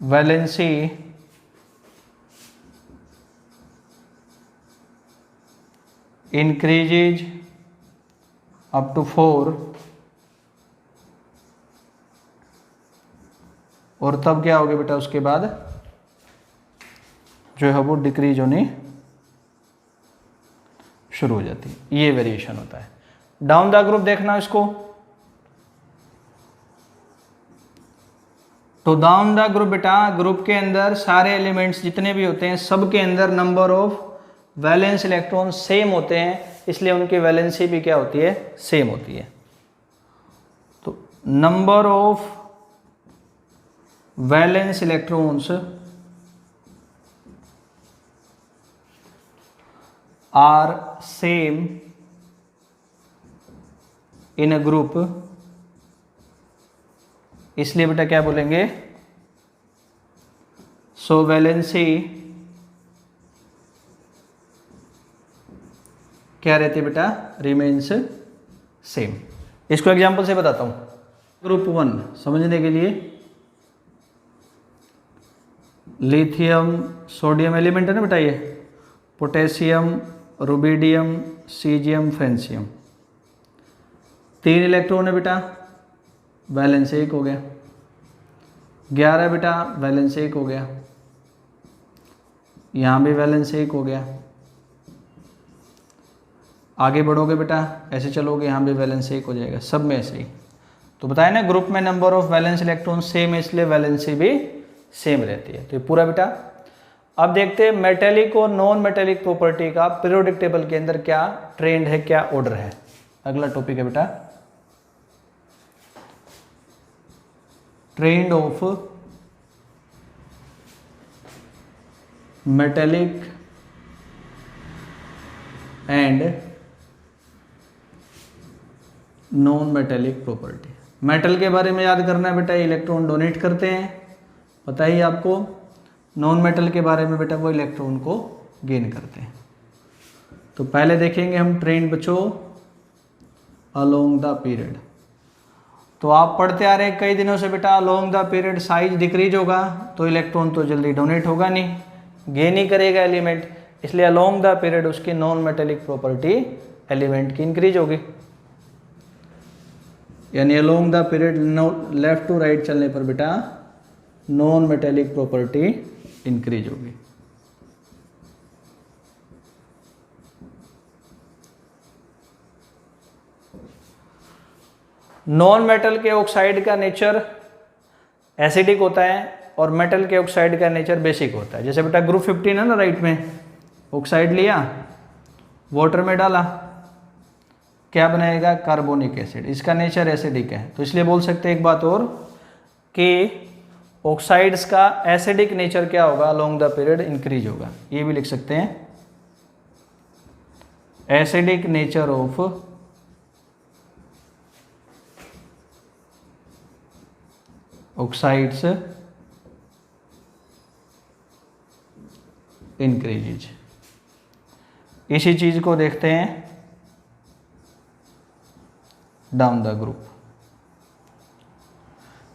valency increases up to 4 और तब क्या होगा बेटा उसके बाद जो है वो डिक्रीज होनी शुरू हो जाती है। ये वेरिएशन होता है। डाउन द ग्रुप देखना इसको, तो डाउन द ग्रुप बेटा ग्रुप के अंदर सारे एलिमेंट्स जितने भी होते हैं सब के अंदर number of valence electron same होते हैं, इसलिए उनकी वैलेंसी भी क्या होती है, सेम होती है। तो number of valence electrons are same in a group, इसलिए बेटा क्या बोलेंगे, सो वैलेंसी क्या रहती है बेटा, रिमेन्स सेम। इसको एग्जांपल से बताता हूं। ग्रुप 1 समझने के लिए, लिथियम सोडियम एलिमेंट है ना बेटा, ये potassium rubidium caesium francium, 3 electron है बेटा, वैलेंस 1 हो गया, 11 बेटा वैलेंस 1 हो गया, यहाँ भी वैलेंस 1 हो गया। आगे बढ़ोगे बेटा ऐसे चलोगे, यहाँ भी वैलेंस 1 हो जाएगा, सब में ऐसे ही। तो बताया ना ग्रुप में number of valence electron same है, इसलिए वैलेंसी भी सेम रहती है। तो ये पूरा बेटा। अब देखते हैं मेटेलिक और नॉन मेटेलिक प्रॉपर्टी का पीरियोडिक टेबल के अंदर क्या ट्रेंड है, क्या ऑर्डर है। अगला टॉपिक है बेटा trend of metallic and non metallic property. Metal के बारे में याद करना है बेटा, इलेक्ट्रॉन डोनेट करते हैं, पता ही आपको। नॉन मेटल के बारे में बेटा वो इलेक्ट्रॉन को गेन करते हैं। तो पहले देखेंगे हम ट्रेंड बच्चों अलोंग द पीरियड। तो आप पढ़ते आ रहे हैं कई दिनों से बेटा, along the period size decrease होगा तो इलेक्ट्रॉन तो जल्दी डोनेट होगा नहीं, गेन ही करेगा एलिमेंट, इसलिए अलोंग द पीरियड उसकी नॉन मेटेलिक प्रॉपर्टी एलिमेंट की इंक्रीज होगी। यानी along the period left to right चलने पर बेटा नॉन मेटेलिक प्रॉपर्टी इंक्रीज होगी। नॉन मेटल के ऑक्साइड का नेचर एसिडिक होता है और मेटल के ऑक्साइड का नेचर बेसिक होता है। जैसे बेटा ग्रुप 15 है ना, राइट में ऑक्साइड लिया, वाटर में डाला, क्या बनाएगा, कार्बोनिक एसिड। इसका नेचर एसिडिक है, तो इसलिए बोल सकते हैं एक बात और कि ऑक्साइड्स का एसिडिक नेचर क्या होगा, अलोंग द पीरियड इंक्रीज होगा। ये भी लिख सकते हैं acidic nature of oxides increases. इसी चीज को देखते हैं down the group.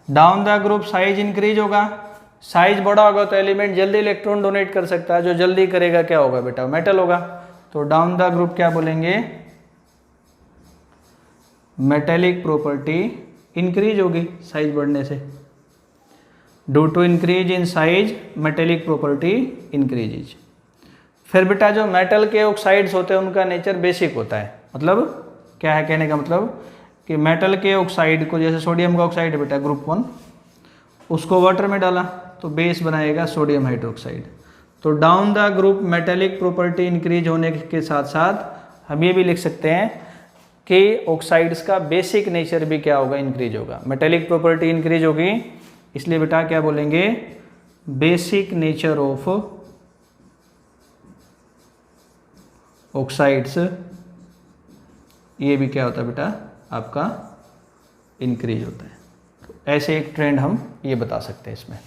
Down the group size increase होगा, साइज बड़ा होगा तो एलिमेंट जल्दी इलेक्ट्रॉन डोनेट कर सकता है, जो जल्दी करेगा क्या होगा बेटा, मेटल होगा। तो डाउन द ग्रुप क्या बोलेंगे, मेटेलिक प्रॉपर्टी इंक्रीज होगी साइज बढ़ने से। Due to increase in size metallic property increases. फिर बेटा जो मेटल के ऑक्साइड्स होते हैं उनका नेचर बेसिक होता है। मतलब क्या है कहने का मतलब कि मेटल के ऑक्साइड को, जैसे सोडियम का ऑक्साइड है बेटा ग्रुप 1, उसको वाटर में डाला तो बेस बनाएगा सोडियम हाइड्रोक्साइड। तो down the group metallic property increase होने के साथ साथ हम ये भी लिख सकते हैं कि ऑक्साइड्स का बेसिक नेचर भी क्या होगा, इंक्रीज होगा। मेटेलिक प्रॉपर्टी इंक्रीज होगी, इसलिए बेटा क्या बोलेंगे, बेसिक नेचर ऑफ ऑक्साइड्स, ये भी क्या होता है बेटा आपका इंक्रीज होता है। तो ऐसे एक ट्रेंड हम ये बता सकते हैं इसमें।